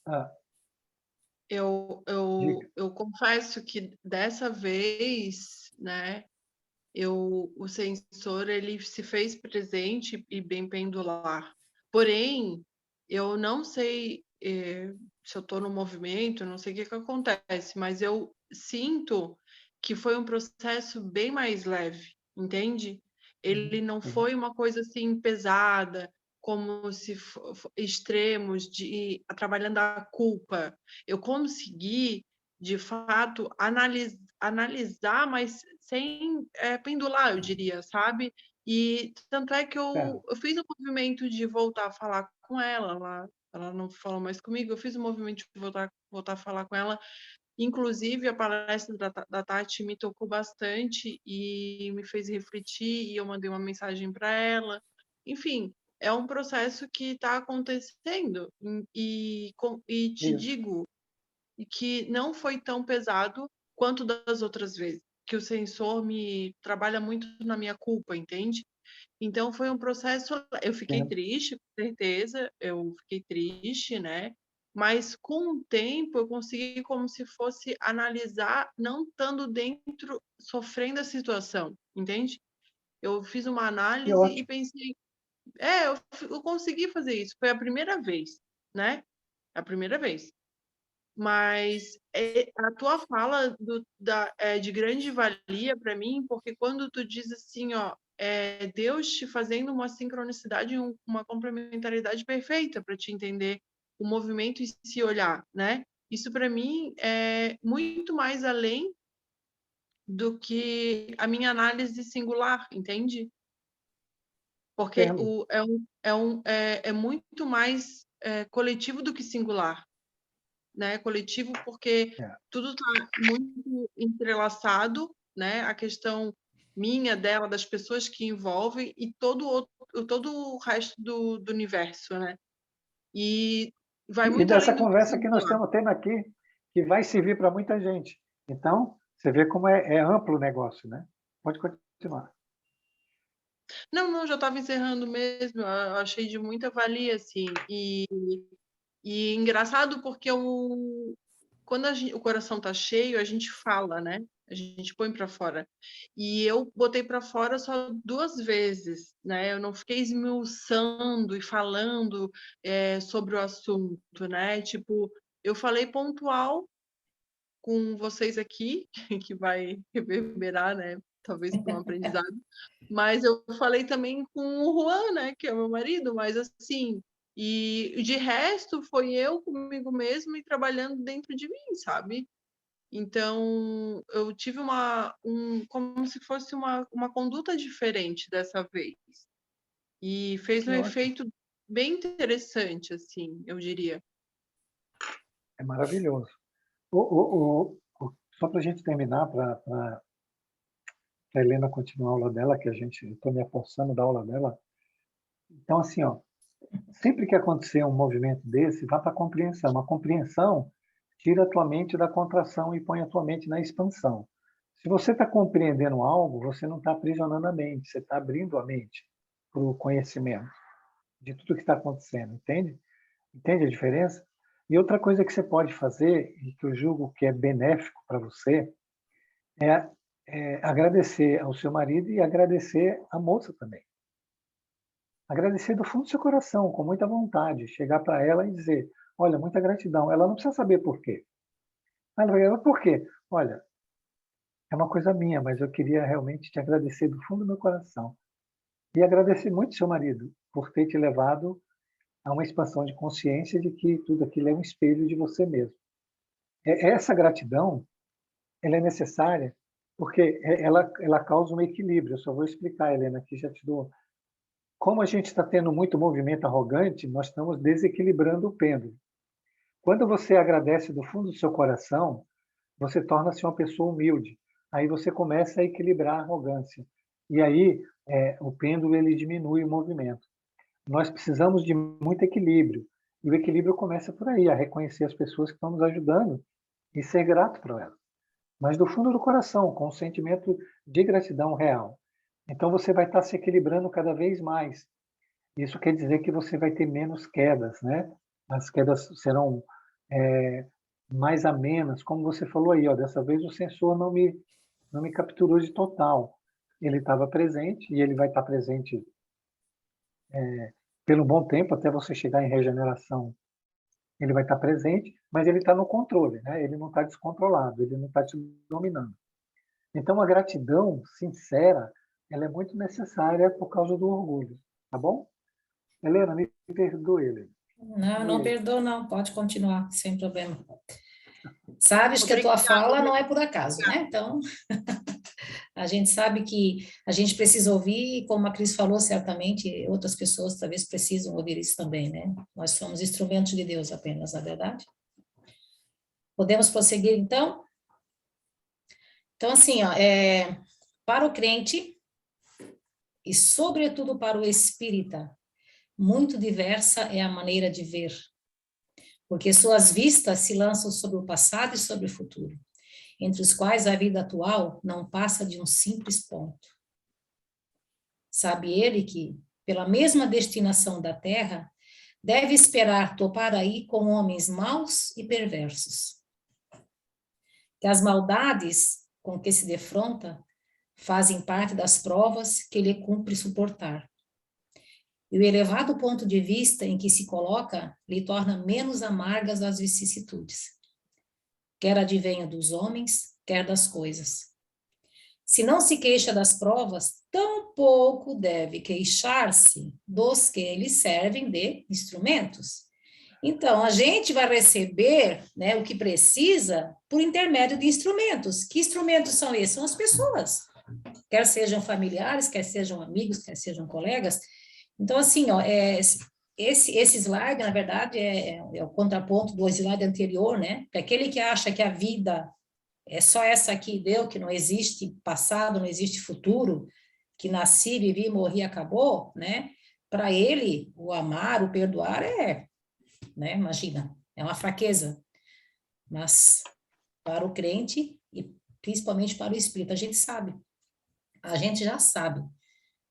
Ah, diga.
eu confesso que dessa vez, né, o sensor ele se fez presente e bem pendular. Porém, eu não sei se eu estou no movimento, não sei o que que acontece, mas eu sinto que foi um processo bem mais leve, entende? Ele não foi uma coisa assim pesada, como se extremos de trabalhando a culpa. Eu consegui, de fato, analisar, mas sem pendular, eu diria, sabe? E tanto é que eu fiz o movimento de voltar a falar com ela não falou mais comigo, eu fiz o movimento de voltar a falar com ela. Inclusive, a palestra da Tati me tocou bastante e me fez refletir, e eu mandei uma mensagem para ela. Enfim, é um processo que está acontecendo, e te
Isso.
digo que não foi tão pesado quanto das outras vezes, que o sensor me trabalha muito na minha culpa, entende? Então foi um processo, eu fiquei
Entendo.
triste, com certeza, eu fiquei triste, né? Mas com o tempo eu consegui como se fosse analisar, não estando dentro, sofrendo a situação, entende? Eu fiz uma
Que
análise e
ótimo.
pensei, eu consegui fazer isso, foi a primeira vez, né? A primeira vez. Mas a tua fala de grande valia para mim, porque quando tu diz assim, ó, Deus te fazendo uma sincronicidade, uma complementaridade perfeita para te entender o movimento e se olhar, né? Isso para mim é muito mais além do que a minha análise singular, entende? Porque
Entendo.
é muito mais coletivo do que singular, né, coletivo, porque
É.
tudo está muito entrelaçado, né? A questão minha, dela, das pessoas que envolvem e todo o resto do universo, né? E vai
E
muito
dessa
além do
conversa que nós
singular.
estamos tendo aqui, que vai servir para muita gente. Então, você vê como é amplo o negócio, né? Pode continuar.
Não, não, já estava encerrando mesmo. Eu achei de muita valia, assim. E engraçado porque quando o coração tá cheio, a gente fala, né? A gente põe para fora. E eu botei para fora só 2 vezes, né? Eu não fiquei esmiuçando e falando sobre o assunto, né? Tipo, eu falei pontual com vocês aqui, que vai reverberar, né? Talvez para um aprendizado. Mas eu falei também com o Juan, né? Que é o meu marido, mas assim. E de resto foi eu comigo mesma e trabalhando dentro de mim, sabe? Então, eu tive como se fosse uma conduta diferente dessa vez. E fez um
Que ótimo.
efeito bem interessante, assim, eu diria.
É maravilhoso. Só para a gente terminar, para a Helena continuar a aula dela, que estou me forçando da aula dela. Então, assim, ó, sempre que acontecer um movimento desse, vá para a compreensão. A compreensão tira a tua mente da contração e põe a tua mente na expansão. Se você está compreendendo algo, você não está aprisionando a mente, você está abrindo a mente para o conhecimento de tudo que está acontecendo, entende? Entende a diferença? E outra coisa que você pode fazer, e que eu julgo que é benéfico para você, é agradecer ao seu marido e agradecer à moça também. Agradecer do fundo do seu coração, com muita vontade. Chegar para ela e dizer, olha, muita gratidão. Ela não precisa saber por quê. Ela vai falar, por quê? Olha, é uma coisa minha, mas eu queria realmente te agradecer do fundo do meu coração. E agradecer muito seu marido por ter te levado a uma expansão de consciência de que tudo aquilo é um espelho de você mesmo. Essa gratidão, ela é necessária porque ela causa um equilíbrio. Eu só vou explicar, Helena, que já te dou. Como a gente está tendo muito movimento arrogante, nós estamos desequilibrando o pêndulo. Quando você agradece do fundo do seu coração, você torna-se uma pessoa humilde. Aí você começa a equilibrar a arrogância. E aí o pêndulo ele diminui o movimento. Nós precisamos de muito equilíbrio. E o equilíbrio começa por aí, a reconhecer as pessoas que estão nos ajudando e ser grato por elas. Mas do fundo do coração, com um sentimento de gratidão real. Então você vai estar se equilibrando cada vez mais. Isso quer dizer que você vai ter menos quedas, né? As quedas serão mais amenas, como você falou aí, ó, dessa vez o sensor não me capturou de total. Ele estava presente e ele vai estar presente pelo bom tempo, até você chegar em regeneração. Ele vai estar presente, mas ele está no controle, né? Ele não está descontrolado, ele não está te dominando. Então, a gratidão sincera, ela é muito necessária por causa do orgulho, tá bom? Helena, me perdoe, Helena.
Não perdoo, não. Pode continuar, sem problema. Sabes que a tua
Obrigada.
fala não é por acaso, né? Então, a gente sabe que a gente precisa ouvir, e como a Cris falou, certamente outras pessoas talvez precisam ouvir isso também, né? Nós somos instrumentos de Deus apenas, na verdade. Podemos prosseguir, então? Então, assim, ó, para o crente, e sobretudo para o espírita, muito diversa é a maneira de ver, porque suas vistas se lançam sobre o passado e sobre o futuro, entre os quais a vida atual não passa de um simples ponto. Sabe ele que, pela mesma destinação da terra, deve esperar topar aí com homens maus e perversos. Que as maldades com que se defronta fazem parte das provas que lhe cumpre suportar. E o elevado ponto de vista em que se coloca lhe torna menos amargas as vicissitudes, quer advenham dos homens, quer das coisas. Se não se queixa das provas, tampouco deve queixar-se dos que lhe servem de instrumentos. Então, a gente vai receber, né, o que precisa por intermédio de instrumentos. Que instrumentos são esses? São as pessoas. Quer sejam familiares, quer sejam amigos, quer sejam colegas. Então, assim, ó, esse slide, na verdade, é o contraponto do slide anterior, né? Para aquele que acha que a vida é só essa aqui, deu, que não existe passado, não existe futuro, que nasci, vivi, morri, acabou, né? Para ele, o amar, o perdoar né? Imagina, é uma fraqueza. Mas para o crente, e principalmente para o espírito, a gente já sabe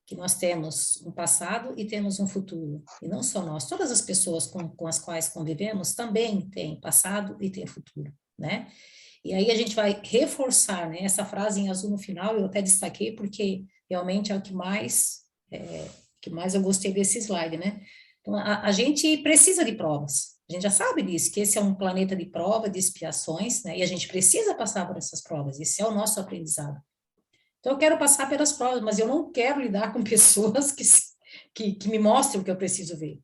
que nós temos um passado e temos um futuro. E não só nós, todas as pessoas com as quais convivemos também têm passado e têm futuro, né? E aí a gente vai reforçar, né? Essa frase em azul no final, eu até destaquei porque realmente é o que mais eu gostei desse slide, né? Então, a gente precisa de provas. A gente já sabe disso, que esse é um planeta de prova, de expiações, né? E a gente precisa passar por essas provas. Esse é o nosso aprendizado. Então, eu quero passar pelas provas, mas eu não quero lidar com pessoas que me mostrem o que eu preciso ver.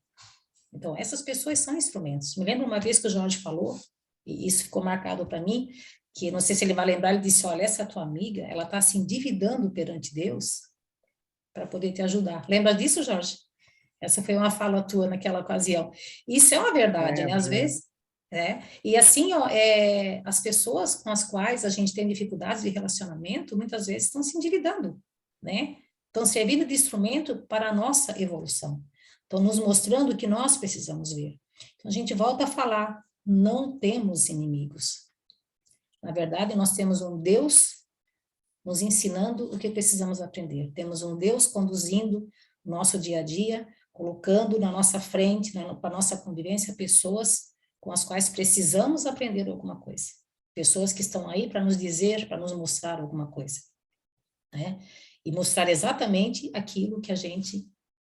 Então, essas pessoas são instrumentos. Me lembro uma vez que o Jorge falou, e isso ficou marcado para mim, que não sei se ele vai lembrar, ele disse, olha, essa tua amiga, ela está se endividando perante Deus para poder te ajudar. Lembra disso, Jorge? Essa foi uma fala tua naquela ocasião. Isso é uma verdade, né? Às vezes... E assim, ó, as pessoas com as quais a gente tem dificuldades de relacionamento, muitas vezes estão se endividando, né? Estão servindo de instrumento para a nossa evolução. Estão nos mostrando o que nós precisamos ver. Então, a gente volta a falar, não temos inimigos. Na verdade, nós temos um Deus nos ensinando o que precisamos aprender. Temos um Deus conduzindo o nosso dia a dia, colocando na nossa frente, para a nossa convivência, pessoas com as quais precisamos aprender alguma coisa. Pessoas que estão aí para nos dizer, para nos mostrar alguma coisa, né? E mostrar exatamente aquilo que a gente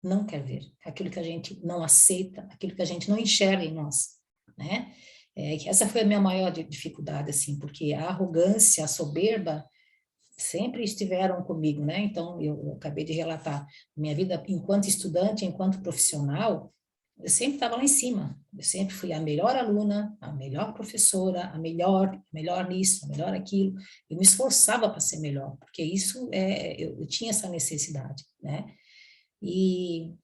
não quer ver, aquilo que a gente não aceita, aquilo que a gente não enxerga em nós, né? Essa foi a minha maior dificuldade, assim, porque a arrogância, a soberba sempre estiveram comigo, né? Então, eu acabei de relatar minha vida enquanto estudante, enquanto profissional, eu sempre estava lá em cima, eu sempre fui a melhor aluna, a melhor professora, a melhor nisso, a melhor aquilo, eu me esforçava para ser melhor, porque isso, eu tinha essa necessidade, né? E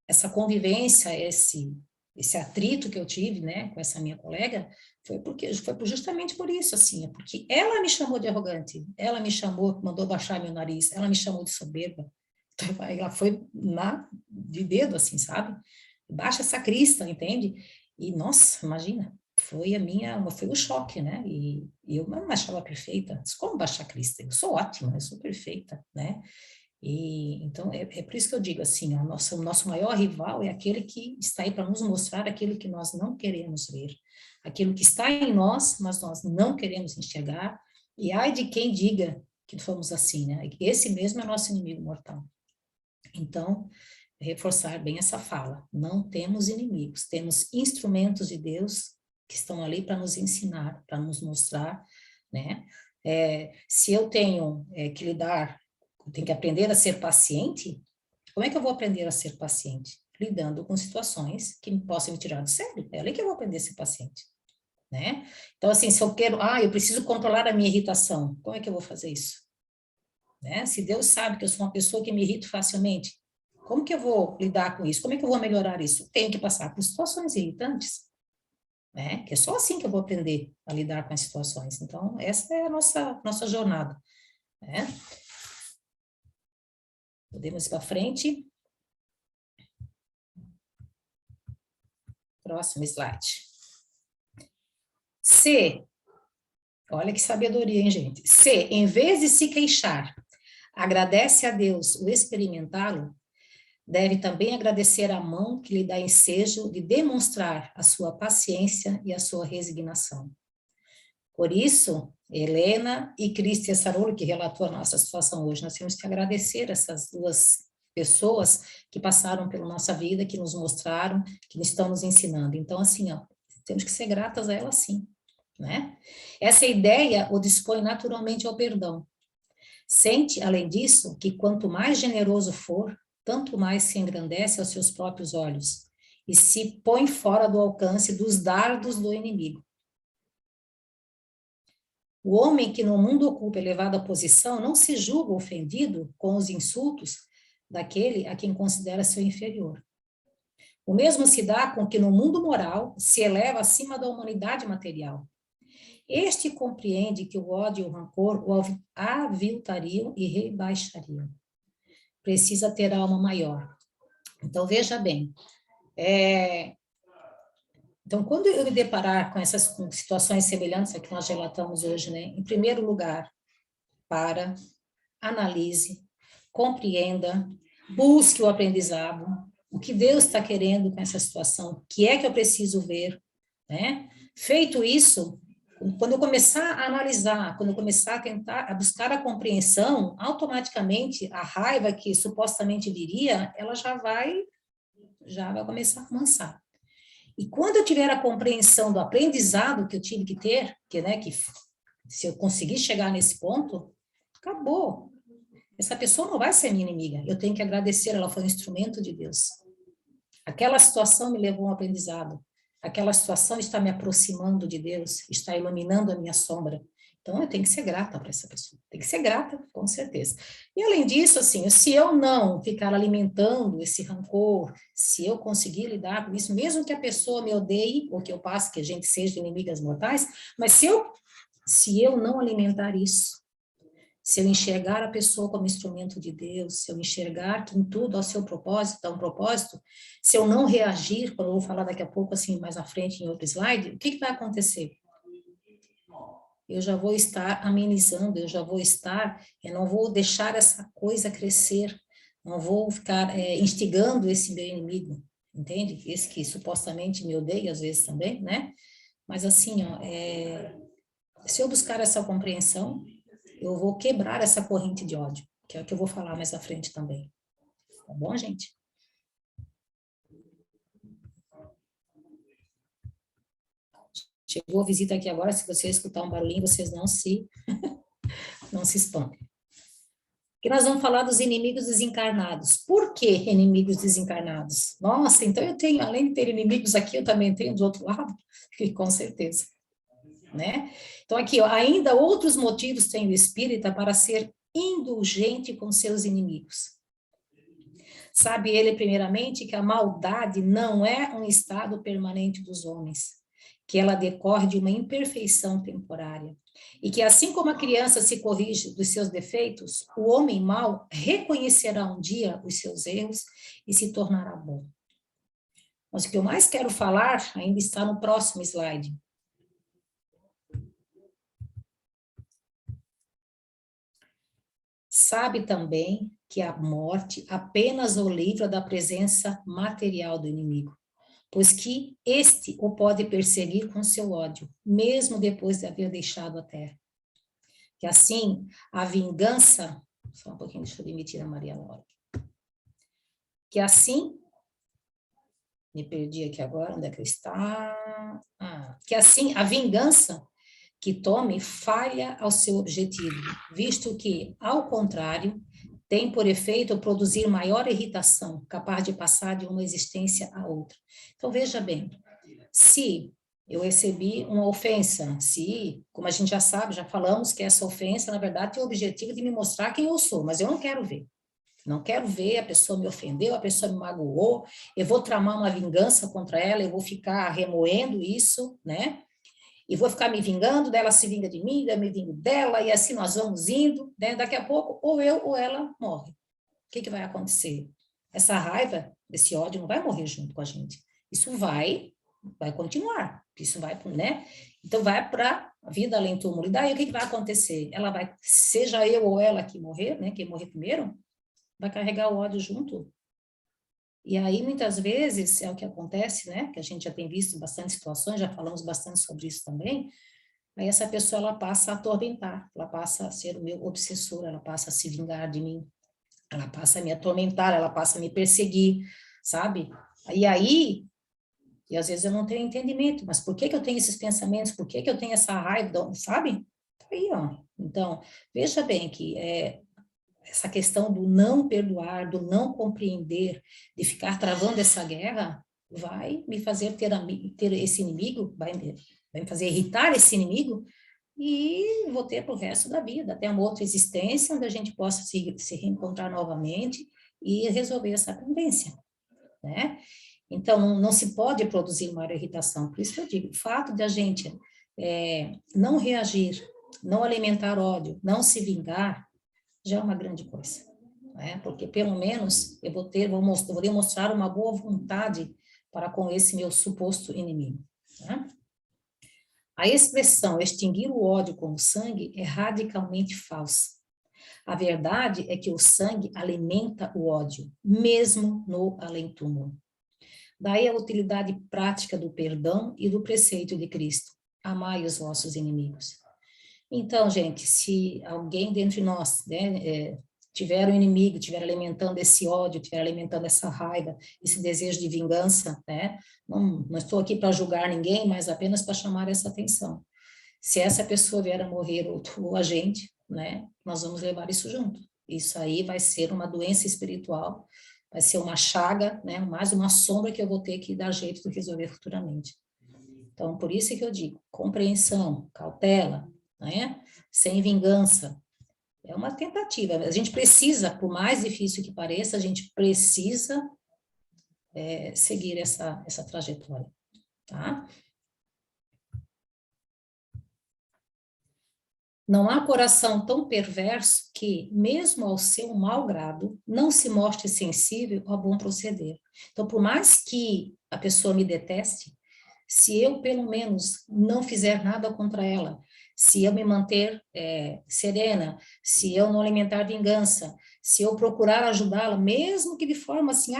essa convivência, esse atrito que eu tive, né, com essa minha colega, foi justamente por isso, assim, porque ela me chamou de arrogante, ela me chamou, mandou baixar meu nariz, ela me chamou de soberba, ela foi de dedo, assim, sabe? Baixa essa crista, entende? E, nossa, imagina, foi o choque, né? E eu não me achava perfeita. Como baixar a crista? Eu sou ótima, eu sou perfeita, né? E então é por isso que eu digo assim, o nosso maior rival é aquele que está aí para nos mostrar aquilo que nós não queremos ver, aquilo que está em nós, mas nós não queremos enxergar. E ai de quem diga que fomos assim, né? Esse mesmo é nosso inimigo mortal. Então, reforçar bem essa fala, não temos inimigos, temos instrumentos de Deus que estão ali para nos ensinar, para nos mostrar, né? Se eu tenho que lidar, eu tenho que aprender a ser paciente, como é que eu vou aprender a ser paciente? Lidando com situações que possam me tirar do sério, é ali que eu vou aprender a ser paciente, né? Então, assim, se eu quero, eu preciso controlar a minha irritação, como é que eu vou fazer isso? Né? Se Deus sabe que eu sou uma pessoa que me irrito facilmente, como que eu vou lidar com isso? Como é que eu vou melhorar isso? Eu tenho que passar por situações irritantes, né? Que é só assim que eu vou aprender a lidar com as situações. Então, essa é a nossa jornada, né? Podemos ir para frente. Próximo slide. Se, olha que sabedoria, hein, gente? Se, em vez de se queixar, agradece a Deus o experimentá-lo, deve também agradecer a mão que lhe dá ensejo de demonstrar a sua paciência e a sua resignação. Por isso, Helena e Cristia Sarolo, que relatou a nossa situação hoje, nós temos que agradecer essas duas pessoas que passaram pela nossa vida, que nos mostraram, que estão nos ensinando. Então, assim, temos que ser gratas a elas sim, né? Essa ideia o dispõe naturalmente ao perdão. Sente, além disso, que quanto mais generoso for, tanto mais se engrandece aos seus próprios olhos e se põe fora do alcance dos dardos do inimigo. O homem que no mundo ocupa elevada posição não se julga ofendido com os insultos daquele a quem considera seu inferior. O mesmo se dá com que no mundo moral se eleva acima da humanidade material. Este compreende que o ódio e o rancor o aviltariam e rebaixariam. Precisa ter alma maior. Então, veja bem, então, quando eu me deparar com essas situações semelhantes a que nós relatamos hoje, né, em primeiro lugar, analise, compreenda, busque o aprendizado, o que Deus está querendo com essa situação, o que é que eu preciso ver, né? Feito isso, quando eu começar a analisar, quando eu começar a buscar a compreensão, automaticamente a raiva que supostamente viria, ela já vai começar a amansar. E quando eu tiver a compreensão do aprendizado que eu tive que ter, que se eu conseguir chegar nesse ponto, acabou. Essa pessoa não vai ser minha inimiga. Eu tenho que agradecer, ela foi um instrumento de Deus. Aquela situação me levou a um aprendizado. Aquela situação está me aproximando de Deus, está iluminando a minha sombra. Então, eu tenho que ser grata para essa pessoa. Tem que ser grata, com certeza. E, além disso, assim, se eu não ficar alimentando esse rancor, se eu conseguir lidar com isso, mesmo que a pessoa me odeie, ou que eu passe, que a gente seja inimigas mortais, mas se eu não alimentar isso, se eu enxergar a pessoa como instrumento de Deus, se eu enxergar que em tudo há seu propósito, há um propósito, se eu não reagir, como eu vou falar daqui a pouco, assim, mais à frente, em outro slide, o que vai acontecer? Eu já vou estar amenizando, eu não vou deixar essa coisa crescer, não vou ficar instigando esse meu inimigo, entende? Esse que supostamente me odeia às vezes também, né? Mas assim, ó, se eu buscar essa compreensão, eu vou quebrar essa corrente de ódio, que é o que eu vou falar mais à frente também. Tá bom, gente? Chegou a visita aqui agora, se você escutar um barulhinho, vocês não se espantem. Que nós vamos falar dos inimigos desencarnados. Por que inimigos desencarnados? Nossa, então eu tenho, além de ter inimigos aqui, eu também tenho do outro lado? Com certeza. Né? Então aqui, ó, ainda outros motivos tem o espírita para ser indulgente com seus inimigos. Sabe ele, primeiramente, que a maldade não é um estado permanente dos homens, que ela decorre de uma imperfeição temporária, e que assim como a criança se corrige dos seus defeitos, o homem mau reconhecerá um dia os seus erros e se tornará bom. Mas o que eu mais quero falar ainda está no próximo slide. Sabe também que a morte apenas o livra da presença material do inimigo, pois que este o pode perseguir com seu ódio, mesmo depois de haver deixado a terra. Que assim, a vingança... Só um pouquinho, deixa eu demitir a Maria Laura. Que assim... Me perdi aqui agora, onde é que está? Que assim, a vingança que tome falha ao seu objetivo, visto que, ao contrário, tem por efeito produzir maior irritação, capaz de passar de uma existência a outra. Então, veja bem, se eu recebi uma ofensa, se, como a gente já sabe, já falamos que essa ofensa, na verdade, tem o objetivo de me mostrar quem eu sou, mas eu não quero ver. Não quero ver, a pessoa me ofendeu, a pessoa me magoou, eu vou tramar uma vingança contra ela, eu vou ficar remoendo isso, né? E vou ficar me vingando, dela se vinga de mim, eu me vingo dela, e assim nós vamos indo, né? Daqui a pouco, ou eu ou ela morre. O que vai acontecer? Essa raiva, esse ódio não vai morrer junto com a gente. Isso vai continuar. Isso vai, né? Então vai para a vida além do túmulo. E daí o que vai acontecer? Ela vai, seja eu ou ela que morrer, né? Quem morrer primeiro, vai carregar o ódio junto. E aí, muitas vezes, é o que acontece, né? Que a gente já tem visto bastante situações, já falamos bastante sobre isso também. Aí essa pessoa, ela passa a atormentar, ela passa a ser o meu obsessor, ela passa a se vingar de mim, ela passa a me atormentar, ela passa a me perseguir, sabe? E aí, e às vezes eu não tenho entendimento, mas por que eu tenho esses pensamentos? Por que eu tenho essa raiva, sabe? Aí, ó. Então, veja bem que essa questão do não perdoar, do não compreender, de ficar travando essa guerra, vai me fazer ter esse inimigo, vai me fazer irritar esse inimigo, e vou ter para o resto da vida, até uma outra existência, onde a gente possa se reencontrar novamente e resolver essa pendência, né? Então, não se pode produzir maior irritação, por isso que eu digo, o fato de a gente não reagir, não alimentar ódio, não se vingar, já é uma grande coisa, né? Porque pelo menos eu vou demonstrar uma boa vontade para com esse meu suposto inimigo, né? A expressão extinguir o ódio com o sangue é radicalmente falsa. A verdade é que o sangue alimenta o ódio, mesmo no além-túmulo. Daí a utilidade prática do perdão e do preceito de Cristo: amai os vossos inimigos. Então, gente, se alguém dentre nós, né, tiver um inimigo, estiver alimentando esse ódio, estiver alimentando essa raiva, esse desejo de vingança, né, não estou aqui para julgar ninguém, mas apenas para chamar essa atenção. Se essa pessoa vier a morrer ou a gente, né, nós vamos levar isso junto. Isso aí vai ser uma doença espiritual, vai ser uma chaga, né, mais uma sombra que eu vou ter que dar jeito de resolver futuramente. Então, por isso que eu digo, compreensão, cautela, né? Sem vingança. É uma tentativa. A gente precisa, por mais difícil que pareça, a gente precisa seguir essa trajetória, tá? Não há coração tão perverso que, mesmo ao seu mau grado, não se mostre sensível ao bom proceder. Então, por mais que a pessoa me deteste, se eu, pelo menos, não fizer nada contra ela, se eu me manter serena, se eu não alimentar vingança, se eu procurar ajudá-la, mesmo que de forma assim,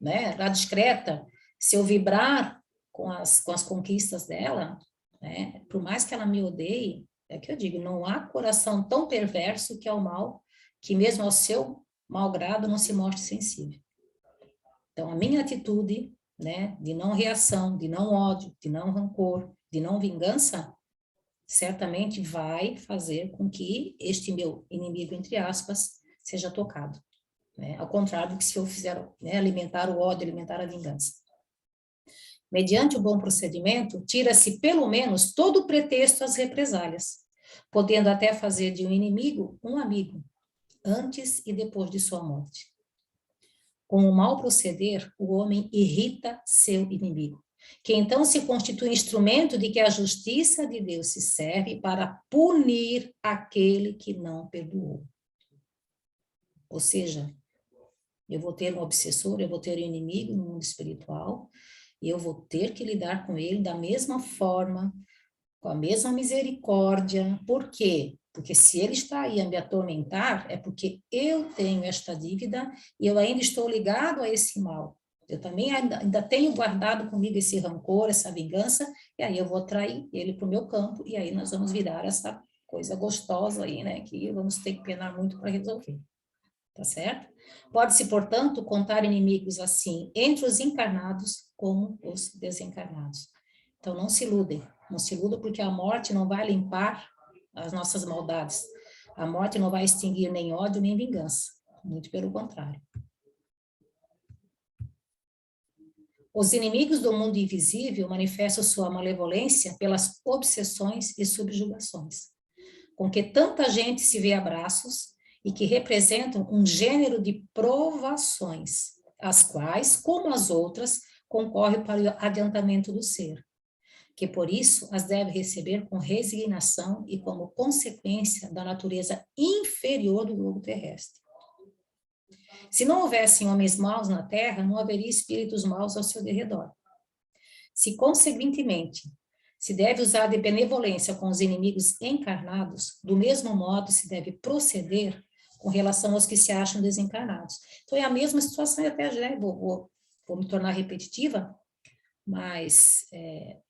né, lá discreta, se eu vibrar com as conquistas dela, né, por mais que ela me odeie, é que eu digo, não há coração tão perverso que é o mal, que mesmo ao seu mau grado não se mostre sensível. Então, a minha atitude, né, de não reação, de não ódio, de não rancor, de não vingança, certamente vai fazer com que este meu inimigo, entre aspas, seja tocado. Né? Ao contrário do que se eu fizer, né, alimentar o ódio, alimentar a vingança. Mediante o bom procedimento, tira-se pelo menos todo o pretexto às represálias, podendo até fazer de um inimigo um amigo, antes e depois de sua morte. Com o mal proceder, o homem irrita seu inimigo, que então se constitui instrumento de que a justiça de Deus se serve para punir aquele que não perdoou. Ou seja, eu vou ter um obsessor, eu vou ter um inimigo no mundo espiritual, e eu vou ter que lidar com ele da mesma forma, com a mesma misericórdia. Por quê? Porque se ele está aí a me atormentar, é porque eu tenho esta dívida e eu ainda estou ligado a esse mal. Eu também ainda tenho guardado comigo esse rancor, essa vingança, e aí eu vou atrair ele para o meu campo, e aí nós vamos virar essa coisa gostosa aí, né, que vamos ter que penar muito para resolver. Tá certo? Pode-se, portanto, contar inimigos assim, entre os encarnados como os desencarnados. Então, não se iludem, não se iludam, porque a morte não vai limpar as nossas maldades. A morte não vai extinguir nem ódio, nem vingança. Muito pelo contrário. Os inimigos do mundo invisível manifestam sua malevolência pelas obsessões e subjugações, com que tanta gente se vê a braços e que representam um gênero de provações, as quais, como as outras, concorrem para o adiantamento do ser, que por isso as deve receber com resignação e como consequência da natureza inferior do globo terrestre. Se não houvessem homens maus na Terra, não haveria espíritos maus ao seu derredor. Se, consequentemente, se deve usar de benevolência com os inimigos encarnados, do mesmo modo se deve proceder com relação aos que se acham desencarnados. Então, é a mesma situação, e até já vou me tornar repetitiva, mas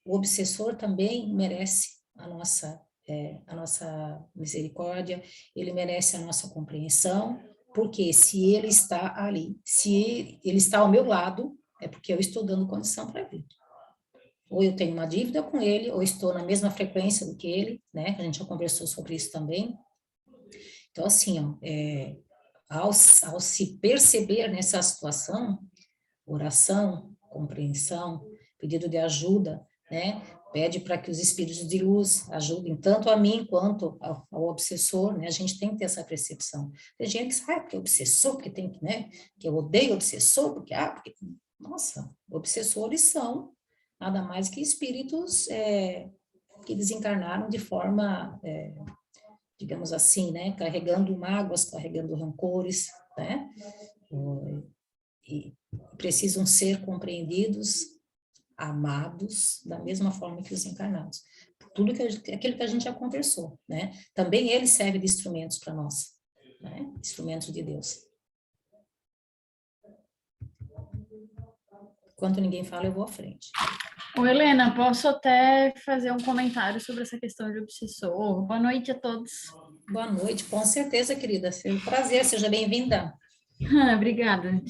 o obsessor também merece a nossa misericórdia, ele merece a nossa compreensão, porque se ele está ali, se ele está ao meu lado, é porque eu estou dando condição para ele. Ou eu tenho uma dívida com ele, ou estou na mesma frequência do que ele, né? A gente já conversou sobre isso também. Então, assim, ó, ao se perceber nessa situação, oração, compreensão, pedido de ajuda, né? Pede para que os espíritos de luz ajudem tanto a mim quanto ao obsessor, né? A gente tem que ter essa percepção. Tem gente que sabe porque é obsessor, porque tem que, né? Que eu odeio obsessor, porque nossa, obsessores são nada mais que espíritos que desencarnaram de forma, digamos assim, né? Carregando mágoas, carregando rancores, né? E precisam ser compreendidos, amados, da mesma forma que os encarnados. Tudo aquilo que a gente já conversou, né? Também eles servem de instrumentos para nós, né? Instrumentos de Deus. Enquanto ninguém fala, eu vou à frente.
Ô, Helena, posso até fazer um comentário sobre essa questão de obsessor? Boa noite a todos.
Boa noite, com certeza, querida. Foi um prazer, seja bem-vinda.
Obrigada.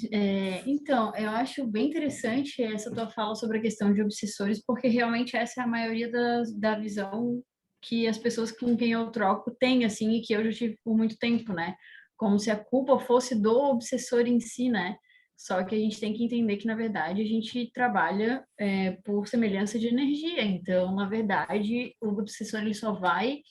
Então, eu acho bem interessante essa tua fala sobre a questão de obsessores, porque realmente essa é a maioria da visão que as pessoas com quem eu troco têm, assim, e que eu já tive por muito tempo, né? Como se a culpa fosse do obsessor em si, né? Só que a gente tem que entender que, na verdade, a gente trabalha por semelhança de energia. Então, na verdade, o obsessor ele só vai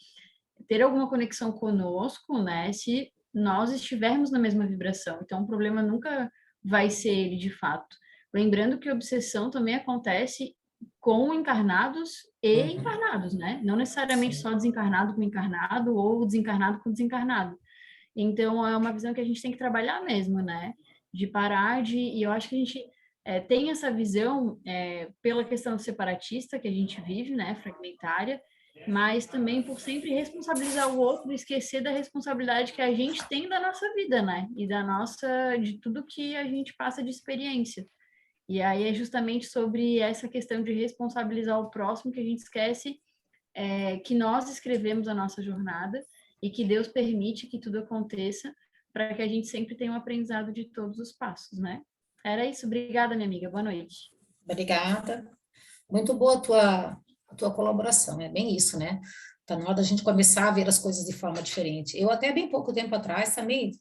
ter alguma conexão conosco, né? Se nós estivermos na mesma vibração. Então, o problema nunca vai ser ele de fato. Lembrando que a obsessão também acontece com encarnados e encarnados, né? Não necessariamente só desencarnado com encarnado ou desencarnado com desencarnado. Então, é uma visão que a gente tem que trabalhar mesmo, né? De parar de... E eu acho que a gente tem essa visão pela questão separatista que a gente vive, né? Fragmentária, mas também por sempre responsabilizar o outro e esquecer da responsabilidade que a gente tem da nossa vida, né? E de tudo que a gente passa de experiência. E aí é justamente sobre essa questão de responsabilizar o próximo que a gente esquece que nós escrevemos a nossa jornada e que Deus permite que tudo aconteça para que a gente sempre tenha um aprendizado de todos os passos, né? Era isso. Obrigada, minha amiga. Boa noite.
Obrigada. Muito boa a tua colaboração, é bem isso, né? Tá na hora da gente começar a ver as coisas de forma diferente. Eu até bem pouco tempo atrás também,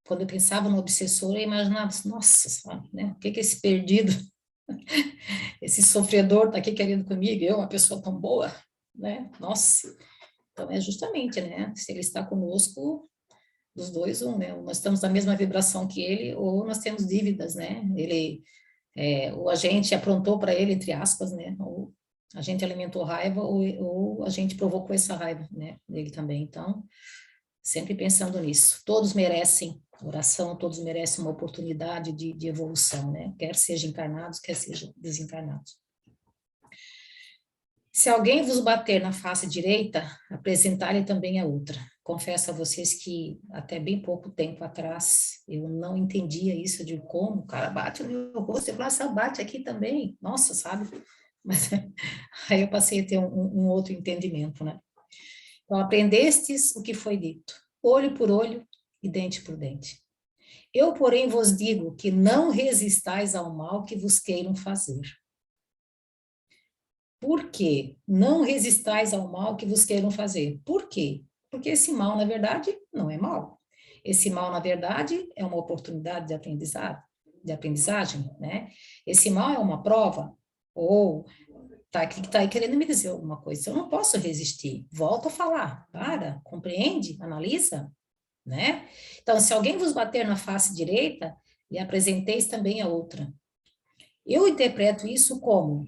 quando eu pensava no obsessor, eu imaginava, nossa, sabe, né? O que que esse perdido, esse sofredor tá aqui querendo comigo, eu, uma pessoa tão boa, né? Nossa. Então, é justamente, né? Se ele está conosco, dos dois, né? Nós estamos na mesma vibração que ele, ou nós temos dívidas, né? Ou a gente aprontou para ele, entre aspas, né? Ou a gente alimentou raiva, ou a gente provocou essa raiva, né? Dele também. Então, sempre pensando nisso. Todos merecem oração, todos merecem uma oportunidade de evolução, né? Quer sejam encarnados, quer sejam desencarnados. Se alguém vos bater na face direita, apresentai-lhe também a outra. Confesso a vocês que até bem pouco tempo atrás eu não entendia isso de como o cara bate no meu rosto, eu falo, bate aqui também, nossa, sabe? Mas aí eu passei a ter um outro entendimento, né? Então, aprendestes o que foi dito, olho por olho e dente por dente. Eu, porém, vos digo que não resistais ao mal que vos queiram fazer. Por quê? Não resistais ao mal que vos queiram fazer. Por quê? Porque esse mal, na verdade, não é mal. Esse mal, na verdade, é uma oportunidade de aprendizagem, né? Esse mal é uma prova, ou tá aí querendo me dizer alguma coisa. Eu não posso resistir. Volto a falar. Compreende, analisa, né? Então, se alguém vos bater na face direita, lhe apresenteis também a outra. Eu interpreto isso como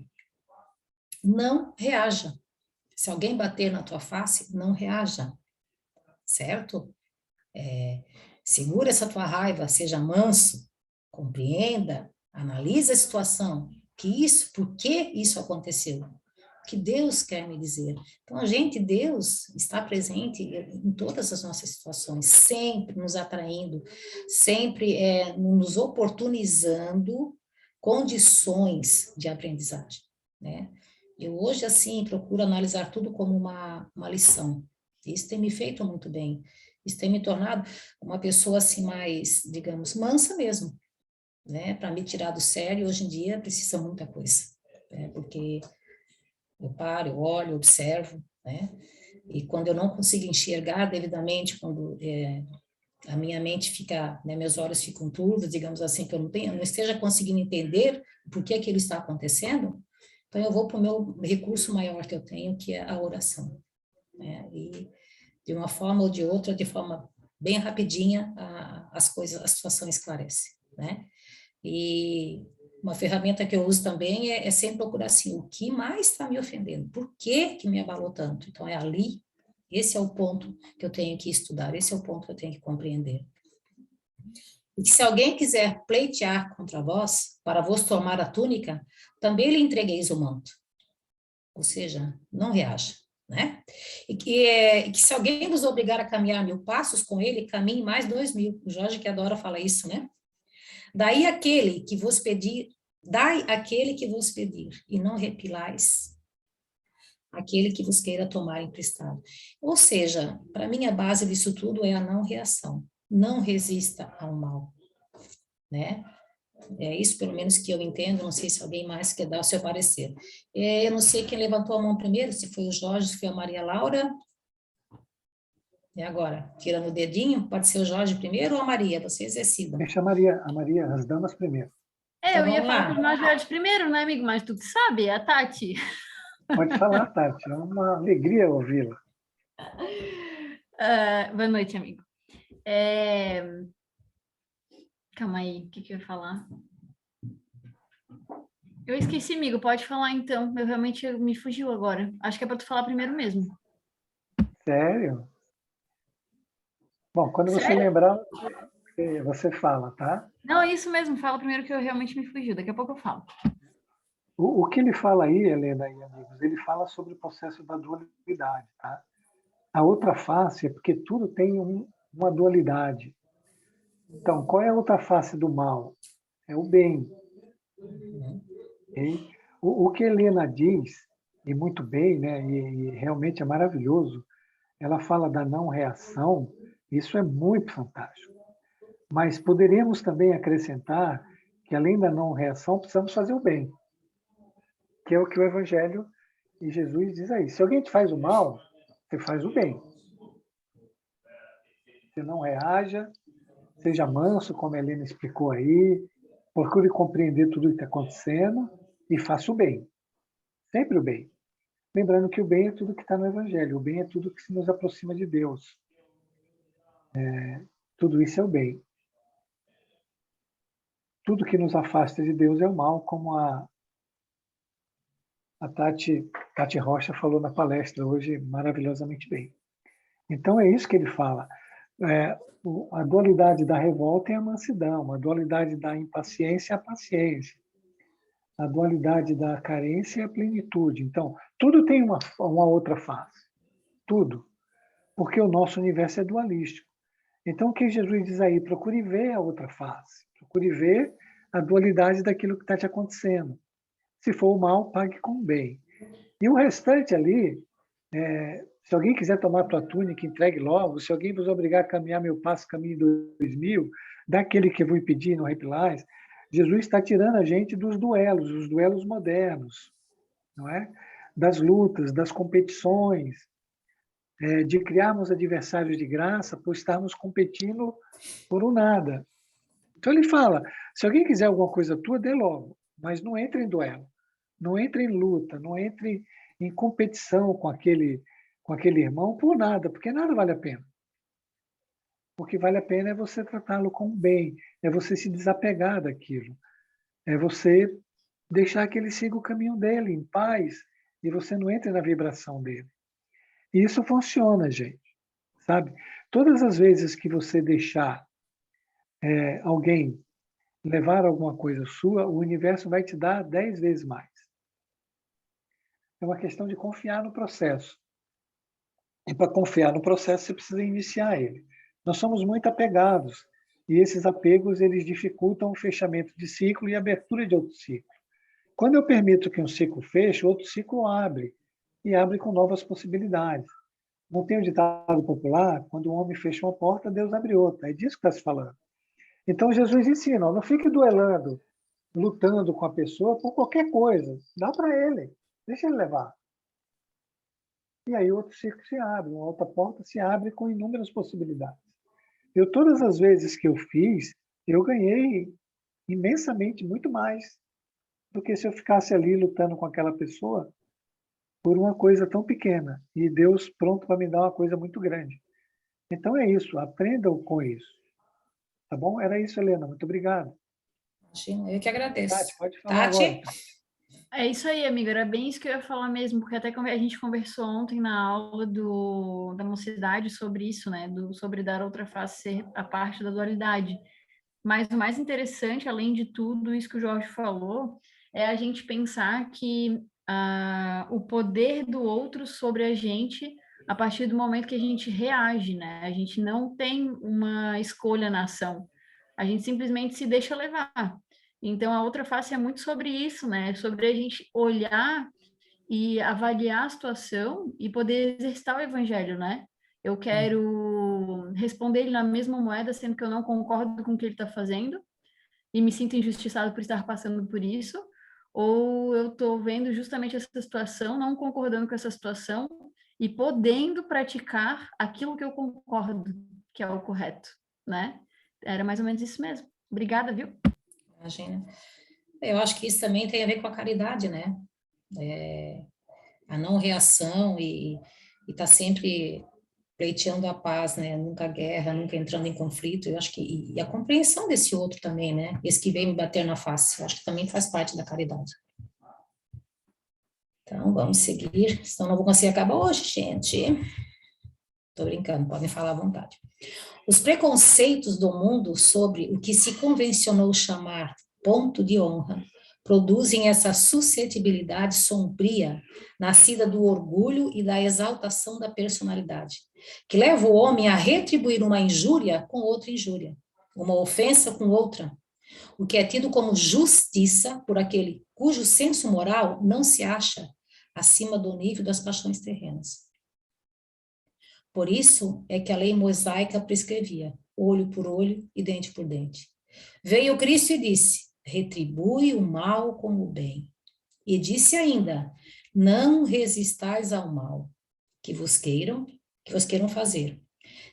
não reaja. Se alguém bater na tua face, não reaja, certo? Segura essa tua raiva, seja manso, compreenda, analise a situação, por que isso aconteceu, o que Deus quer me dizer. Então, Deus está presente em todas as nossas situações, sempre nos atraindo, sempre nos oportunizando condições de aprendizagem, né? Eu hoje, assim, procuro analisar tudo como uma lição. Isso tem me feito muito bem. Isso tem me tornado uma pessoa, assim, mais, digamos, mansa mesmo, né? Para me tirar do sério, hoje em dia, precisa muita coisa, né? Porque eu paro, eu olho, eu observo, né? E quando eu não consigo enxergar devidamente, quando a minha mente fica, né, meus olhos ficam turvos, digamos assim, que eu não esteja conseguindo entender por que aquilo está acontecendo, então eu vou para o meu recurso maior que eu tenho, que é a oração, né? E de uma forma ou de outra, de forma bem rapidinha, as situação esclarece, né? E uma ferramenta que eu uso também é sempre procurar assim, o que mais está me ofendendo? Por que que me abalou tanto? Então é ali, esse é o ponto que eu tenho que estudar, esse é o ponto que eu tenho que compreender. E que se alguém quiser pleitear contra vós, para vos tomar a túnica, também lhe entregueis o manto. Ou seja, não reaja, né? E que se alguém vos obrigar a caminhar 1000 passos com ele, caminhe mais 2000. O Jorge que adora falar isso, né? Dai aquele que vos pedir, e não repilais aquele que vos queira tomar emprestado. Ou seja, para mim a base disso tudo é a não reação. Não resista ao mal, né? É isso, pelo menos, que eu entendo. Não sei se alguém mais quer dar o seu parecer. Eu não sei quem levantou a mão primeiro, se foi o Jorge, se foi a Maria Laura. E agora, tirando o dedinho, pode ser o Jorge primeiro ou a Maria? Vocês decidam.
Deixa a Maria, as damas primeiro.
Eu ia
vamos
falar
lá.
para os mais velhos primeiro, né, amigo? Mas tu que sabe, é a Tati.
Pode falar, Tati. É uma alegria ouvi-la.
Boa noite, amigo. Calma aí, o que eu ia falar? Eu esqueci, amigo. Pode falar, então. Eu realmente me fugiu agora. Acho que é para tu falar primeiro mesmo.
Sério? Bom, quando você
Sério?
lembrar, você fala, tá?
Não, é isso mesmo. Fala primeiro que eu realmente me fugiu. Daqui a pouco eu falo.
O que ele fala aí, Helena e amigos, ele fala sobre o processo da dualidade, tá? A outra face é porque tudo tem uma dualidade. Então, qual é a outra face do mal? É o bem. Ok? O que Helena diz, e muito bem, né, e realmente é maravilhoso, ela fala da não reação, isso é muito fantástico. Mas poderíamos também acrescentar que, além da não reação, precisamos fazer o bem, que é o que o Evangelho e Jesus diz aí. Se alguém te faz o mal, você faz o bem. Você não reaja, seja manso, como a Helena explicou aí, procure compreender tudo o que está acontecendo e faça o bem. Sempre o bem. Lembrando que o bem é tudo que está no Evangelho, o bem é tudo que se nos aproxima de Deus. Tudo isso é o bem. Tudo que nos afasta de Deus é o mal, como a Tati Rocha falou na palestra hoje maravilhosamente bem. Então é isso que ele fala. A dualidade da revolta é a mansidão, a dualidade da impaciência é a paciência, a dualidade da carência é a plenitude. Então, tudo tem uma outra face. Tudo. Porque o nosso universo é dualístico. Então, o que Jesus diz aí? Procure ver a outra face. Procure ver a dualidade daquilo que está te acontecendo. Se for o mal, pague com o bem. E o restante ali, se alguém quiser tomar tua túnica, entregue logo. Se alguém vos obrigar a caminhar meu passo, caminho 2000, daquele que vos impedir, não repilais. Jesus está tirando a gente dos duelos, os duelos modernos, não é? Das lutas, das competições, de criarmos adversários de graça por estarmos competindo por um nada. Então ele fala, se alguém quiser alguma coisa tua, dê logo, mas não entre em duelo, não entre em luta, não entre em competição com aquele irmão por nada, porque nada vale a pena. O que vale a pena é você tratá-lo com bem, é você se desapegar daquilo, é você deixar que ele siga o caminho dele em paz e você não entre na vibração dele. E isso funciona, gente, sabe? Todas as vezes que você deixar alguém levar alguma coisa sua, o universo vai te dar 10 vezes mais. É uma questão de confiar no processo. E para confiar no processo, você precisa iniciar ele. Nós somos muito apegados, e esses apegos eles dificultam o fechamento de ciclo e a abertura de outro ciclo. Quando eu permito que um ciclo feche, outro ciclo abre, e abre com novas possibilidades. Não tem o ditado popular, quando um homem fecha uma porta, Deus abre outra. É disso que está se falando. Então, Jesus ensina, não fique duelando, lutando com a pessoa por qualquer coisa. Dá para ele, deixa ele levar. E aí outro ciclo se abre, uma outra porta se abre com inúmeras possibilidades. Todas as vezes que eu fiz, eu ganhei imensamente muito mais do que se eu ficasse ali lutando com aquela pessoa por uma coisa tão pequena. E Deus pronto para me dar uma coisa muito grande. Então é isso, aprendam com isso. Tá bom? Era isso, Helena. Muito obrigado.
Imagina, eu que agradeço.
Tati, pode falar
Tati?
agora.
É isso aí, amiga. Era bem isso que eu ia falar mesmo, porque até a gente conversou ontem na aula da mocidade sobre isso, né? Sobre dar outra face ser a parte da dualidade. Mas o mais interessante, além de tudo isso que o Jorge falou, é a gente pensar que o poder do outro sobre a gente, a partir do momento que a gente reage, né? A gente não tem uma escolha na ação. A gente simplesmente se deixa levar. Então, a outra face é muito sobre isso, né? Sobre a gente olhar e avaliar a situação e poder exercitar o evangelho, né? Eu quero responder ele na mesma moeda, sendo que eu não concordo com o que ele está fazendo e me sinto injustiçado por estar passando por isso, ou eu estou vendo justamente essa situação, não concordando com essa situação e podendo praticar aquilo que eu concordo que é o correto, né? Era mais ou menos isso mesmo. Obrigada, viu?
Imagina. Eu acho que isso também tem a ver com a caridade, né? A não reação e tá sempre pleiteando a paz, né? Nunca guerra, nunca entrando em conflito. Eu acho que e a compreensão desse outro também, né? Esse que veio me bater na face, eu acho que também faz parte da caridade. Então, vamos seguir, senão não vou conseguir acabar hoje, gente. Tô brincando, podem falar à vontade. Os preconceitos do mundo sobre o que se convencionou chamar ponto de honra produzem essa suscetibilidade sombria, nascida do orgulho e da exaltação da personalidade, que leva o homem a retribuir uma injúria com outra injúria, uma ofensa com outra, O que é tido como justiça por aquele cujo senso moral não se acha acima do nível das paixões terrenas. Por isso é que a lei mosaica prescrevia olho por olho e dente por dente. Veio Cristo e disse, retribui o mal com o bem. E disse ainda, não resistais ao mal, que vos queiram fazer.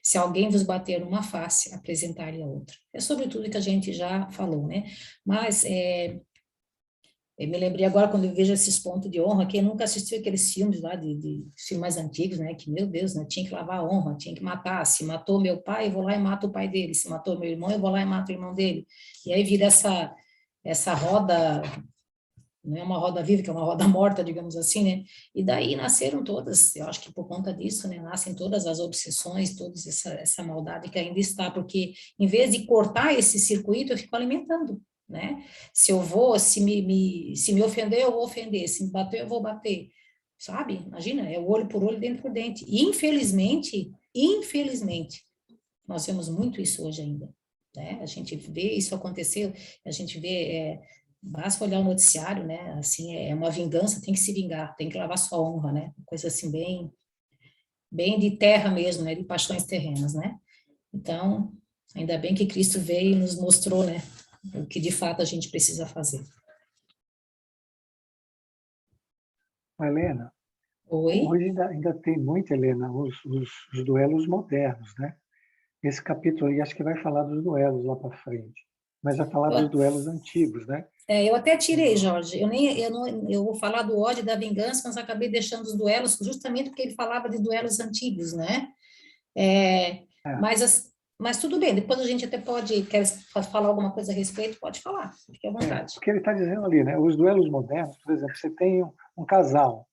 Se alguém vos bater numa face, apresentar-lhe a outra. É sobre tudo que a gente já falou, né? Mas eu me lembrei agora, quando eu vejo esses pontos de honra, quem nunca assistiu aqueles filmes lá, de filmes mais antigos, né? Que, meu Deus, né? Tinha que lavar a honra, tinha que matar. Se matou meu pai, eu vou lá e mato o pai dele. Se matou meu irmão, eu vou lá e mato o irmão dele. E aí vira essa roda, não é uma roda viva, que é uma roda morta, digamos assim, né? E daí nasceram todas, eu acho que por conta disso, né? Nascem todas as obsessões, toda essa maldade que ainda está, porque em vez de cortar esse circuito, eu fico alimentando, né? Se me ofender, eu vou ofender, se me bater, eu vou bater, sabe? Imagina, é o olho por olho, dente por dente. E infelizmente, nós vemos muito isso hoje ainda, né? A gente vê isso acontecer, a gente vê, basta olhar o noticiário, né? Assim, é uma vingança, tem que se vingar, tem que lavar sua honra, né? Coisa assim bem de terra mesmo, né? De paixões terrenas, né? Então, ainda bem que Cristo veio e nos mostrou, né? O que de fato a gente precisa fazer.
Helena,
Oi?
hoje ainda tem muito, Helena, os duelos modernos, né? Esse capítulo aí acho que vai falar dos duelos lá para frente, mas vai falar dos duelos antigos, né?
Eu até tirei, Jorge. Eu vou falar do ódio e da vingança, mas acabei deixando os duelos justamente porque ele falava de duelos antigos, né? Mas tudo bem, depois a gente até quer falar alguma coisa a respeito, pode falar, fique à vontade.
O que ele está dizendo ali, né? Os duelos modernos, por exemplo, você tem um casal,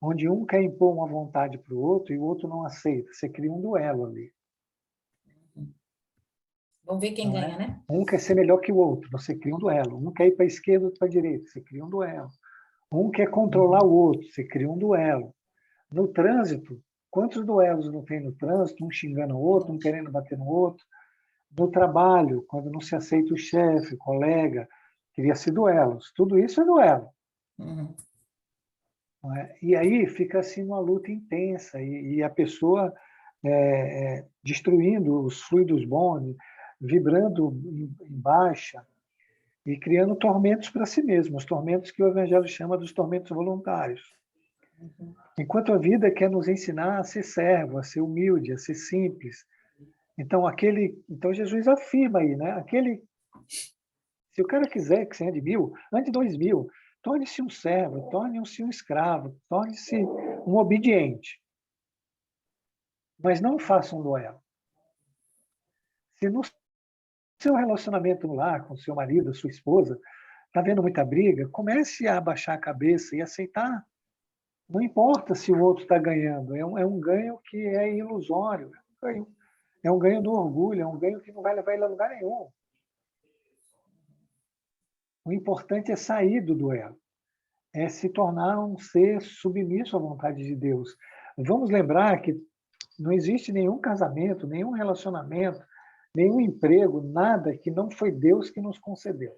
onde um quer impor uma vontade para o outro e o outro não aceita. Você cria um duelo ali.
Vamos ver quem ganha, né?
Um quer ser melhor que o outro, você cria um duelo. Um quer ir para a esquerda, outro para a direita, você cria um duelo. Um quer controlar o outro, você cria um duelo. No trânsito, quantos duelos não tem no trânsito? Um xingando o outro, um querendo bater no outro. No trabalho, quando não se aceita o chefe, o colega, cria-se duelos. Tudo isso é duelo.
Uhum.
Não é? E aí fica assim uma luta intensa e a pessoa destruindo os fluidos bons, vibrando em baixa e criando tormentos para si mesmo, os tormentos que o Evangelho chama dos tormentos voluntários. Enquanto a vida quer nos ensinar a ser servo, a ser humilde, a ser simples. Então Jesus afirma aí, né? Se o cara quiser que você ande 1000, ande 2000, torne-se um servo, torne-se um escravo, torne-se um obediente. Mas não faça um duelo. Se no seu relacionamento no lar, com seu marido, sua esposa, está vendo muita briga, comece a abaixar a cabeça e aceitar. Não importa se o outro está ganhando, é um ganho que é ilusório. É um ganho do orgulho, é um ganho que não vai levar ele a lugar nenhum. O importante é sair do duelo, é se tornar um ser submisso à vontade de Deus. Vamos lembrar que não existe nenhum casamento, nenhum relacionamento, nenhum emprego, nada que não foi Deus que nos concedeu.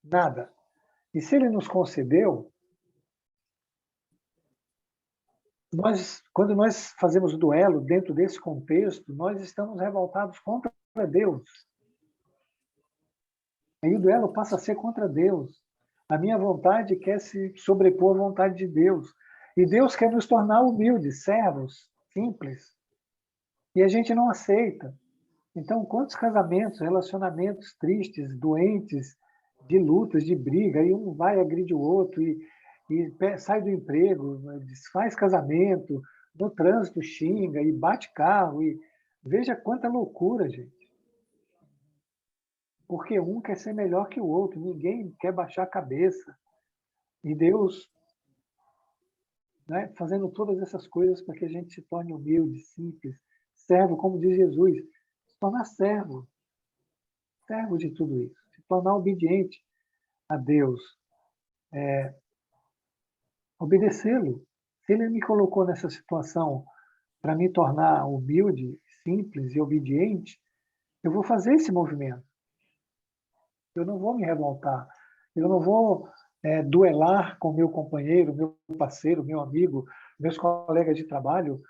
Nada. E se Ele nos concedeu, quando nós fazemos o duelo dentro desse contexto, nós estamos revoltados contra Deus. Aí o duelo passa a ser contra Deus. A minha vontade quer se sobrepor à vontade de Deus. E Deus quer nos tornar humildes, servos, simples. E a gente não aceita. Então, quantos casamentos, relacionamentos tristes, doentes, de lutas, de briga, e um vai agride o outro e sai do emprego, desfaz casamento, no trânsito xinga e bate carro. E veja quanta loucura, gente. Porque um quer ser melhor que o outro, ninguém quer baixar a cabeça. E Deus, né, fazendo todas essas coisas para que a gente se torne humilde, simples, servo, como diz Jesus, se tornar servo de tudo isso, se tornar obediente a Deus, obedecê-lo. Se Ele me colocou nessa situação para me tornar humilde, simples e obediente, eu vou fazer esse movimento. Eu não vou me revoltar. Eu não vou duelar com meu companheiro, meu parceiro, meu amigo, meus colegas de trabalho,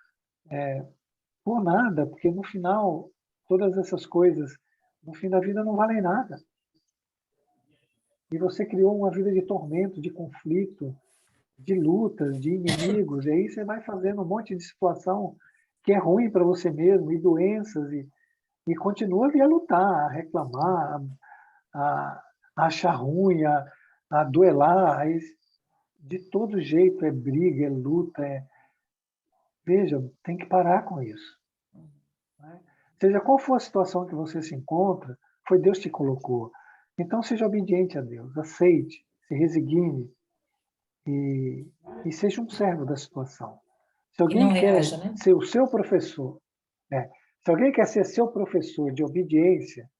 por nada, porque no final, todas essas coisas, no fim da vida, não valem nada. E você criou uma vida de tormento, de conflito, de lutas, de inimigos, e aí você vai fazendo um monte de situação que é ruim para você mesmo, e doenças, e continua ali a lutar, a reclamar, a achar ruim, a duelar, aí, de todo jeito é briga, é luta, Veja, tem que parar com isso. Né? Seja qual for a situação que você se encontra, foi Deus que te colocou. Então seja obediente a Deus, aceite, se resigne e seja um servo da situação. Se
E não
alguém quer
reaja, né?
ser o seu professor, se alguém quer ser seu professor de obediência,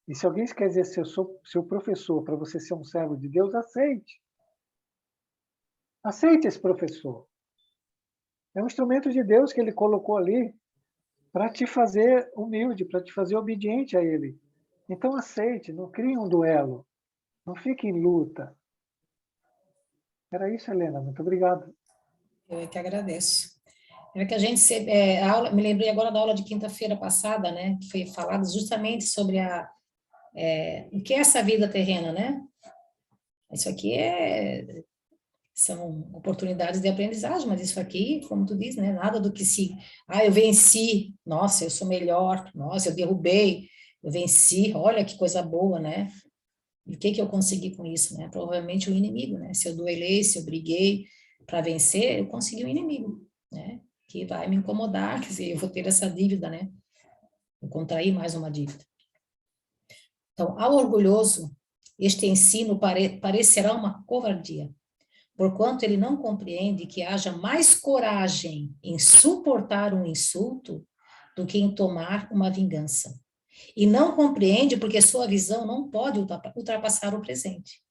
e se alguém quer ser seu professor para você ser um servo de Deus, aceite. Aceite esse professor. É um instrumento de Deus que ele colocou ali para te fazer humilde, para te fazer obediente a ele. Então aceite, não crie um duelo, não fique em luta. Era isso, Helena. Muito obrigado.
Eu é que agradeço. É que a gente me lembrei agora da aula de quinta-feira passada, né? Que foi falado justamente sobre o que é essa vida terrena, né? Isso aqui são oportunidades de aprendizagem, mas isso aqui, como tu diz, né? Nada do que eu venci, nossa, eu sou melhor, nossa, eu derrubei, eu venci, olha que coisa boa, né? E o que eu consegui com isso, né? Provavelmente o inimigo, né? Se eu duelei, se eu briguei para vencer, eu consegui um inimigo, né? Que vai me incomodar, quer dizer, eu vou ter essa dívida, né? Eu contraí mais uma dívida. Então, ao orgulhoso, este ensino parecerá uma covardia, porquanto ele não compreende que haja mais coragem em suportar um insulto do que em tomar uma vingança. E não compreende porque sua visão não pode ultrapassar o presente.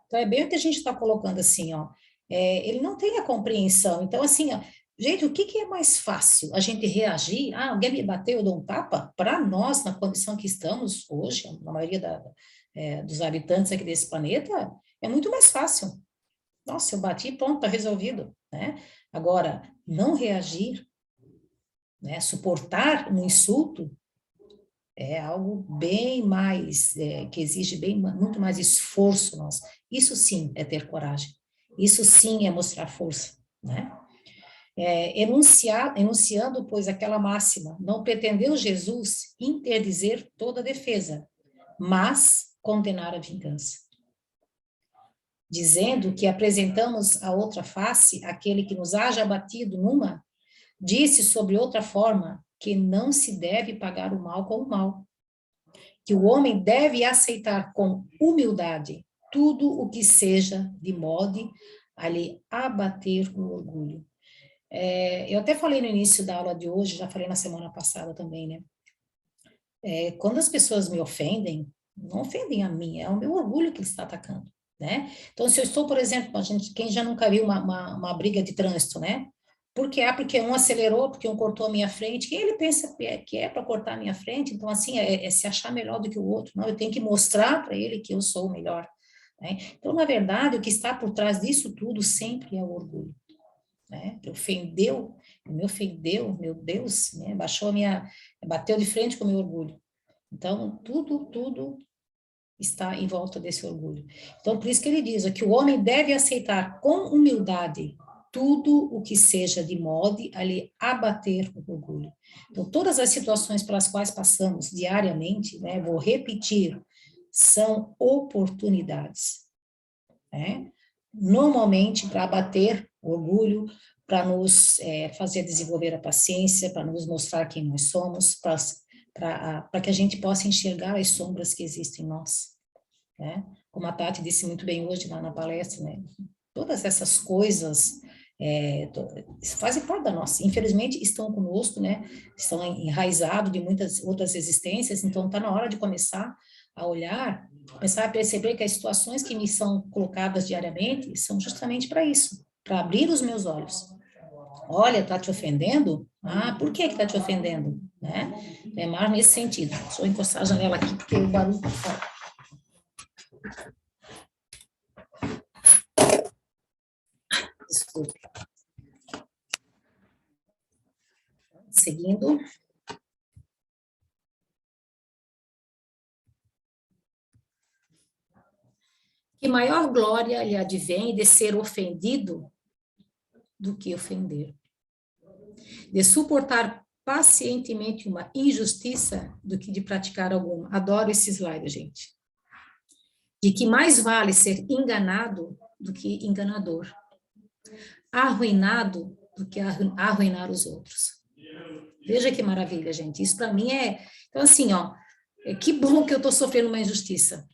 Então, é bem o que a gente está colocando assim, ó. Ele não tem a compreensão. Então, assim, ó, gente, o que é mais fácil? A gente reagir? Alguém me bateu, eu dou um tapa? Para nós, na condição que estamos hoje, na maioria dos habitantes aqui desse planeta, é muito mais fácil. Nossa, eu bati, pronto, está resolvido, né? Agora, não reagir, né, suportar um insulto, é algo bem mais, que exige muito mais esforço nosso. Isso sim é ter coragem. Isso sim é mostrar força, né? Enunciando, pois, aquela máxima, não pretendeu Jesus interdizer toda a defesa, mas condenar a vingança. Dizendo que apresentamos a outra face, aquele que nos haja abatido numa, disse sobre outra forma que não se deve pagar o mal com o mal, que o homem deve aceitar com humildade tudo o que seja de modo a lhe abater o orgulho. Eu até falei no início da aula de hoje, já falei na semana passada também, né? Quando as pessoas me ofendem, não ofendem a mim, é o meu orgulho que ele está atacando, né? Então, se eu estou, por exemplo, quem já nunca viu uma briga de trânsito, né? Por quê? Porque um acelerou, porque um cortou a minha frente. Quem ele pensa que é para cortar a minha frente? Então, assim, é se achar melhor do que o outro. Não, eu tenho que mostrar para ele que eu sou o melhor, né? Então, na verdade, o que está por trás disso tudo sempre é o orgulho, né? Me ofendeu, meu Deus, né? Bateu de frente com o meu orgulho. Então, tudo está em volta desse orgulho. Então, por isso que ele diz que o homem deve aceitar com humildade tudo o que seja de modo a lhe abater o orgulho. Então, todas as situações pelas quais passamos diariamente, né, vou repetir, são oportunidades, né? Normalmente para abater o orgulho, para nos fazer desenvolver a paciência, para nos mostrar quem nós somos, para que a gente possa enxergar as sombras que existem em nós, né? Como a Tati disse muito bem hoje lá na palestra, né? Todas essas coisas fazem parte da nossa, infelizmente estão conosco, né? Estão enraizados de muitas outras existências, então está na hora de começar a olhar, começar a perceber que as situações que me são colocadas diariamente são justamente para isso, para abrir os meus olhos. Olha, está te ofendendo? Por que está te ofendendo? Né? É mais nesse sentido. Deixa eu encostar a janela aqui, porque o barulho está fora. Desculpe. Seguindo. Que maior glória lhe advém de ser ofendido do que ofender, de suportar pacientemente uma injustiça do que de praticar alguma. Adoro esse slide, gente. De que mais vale ser enganado do que enganador, arruinado do que arruinar os outros. Veja que maravilha, gente. Isso para mim é... Então, assim, ó, que bom que eu estou sofrendo uma injustiça.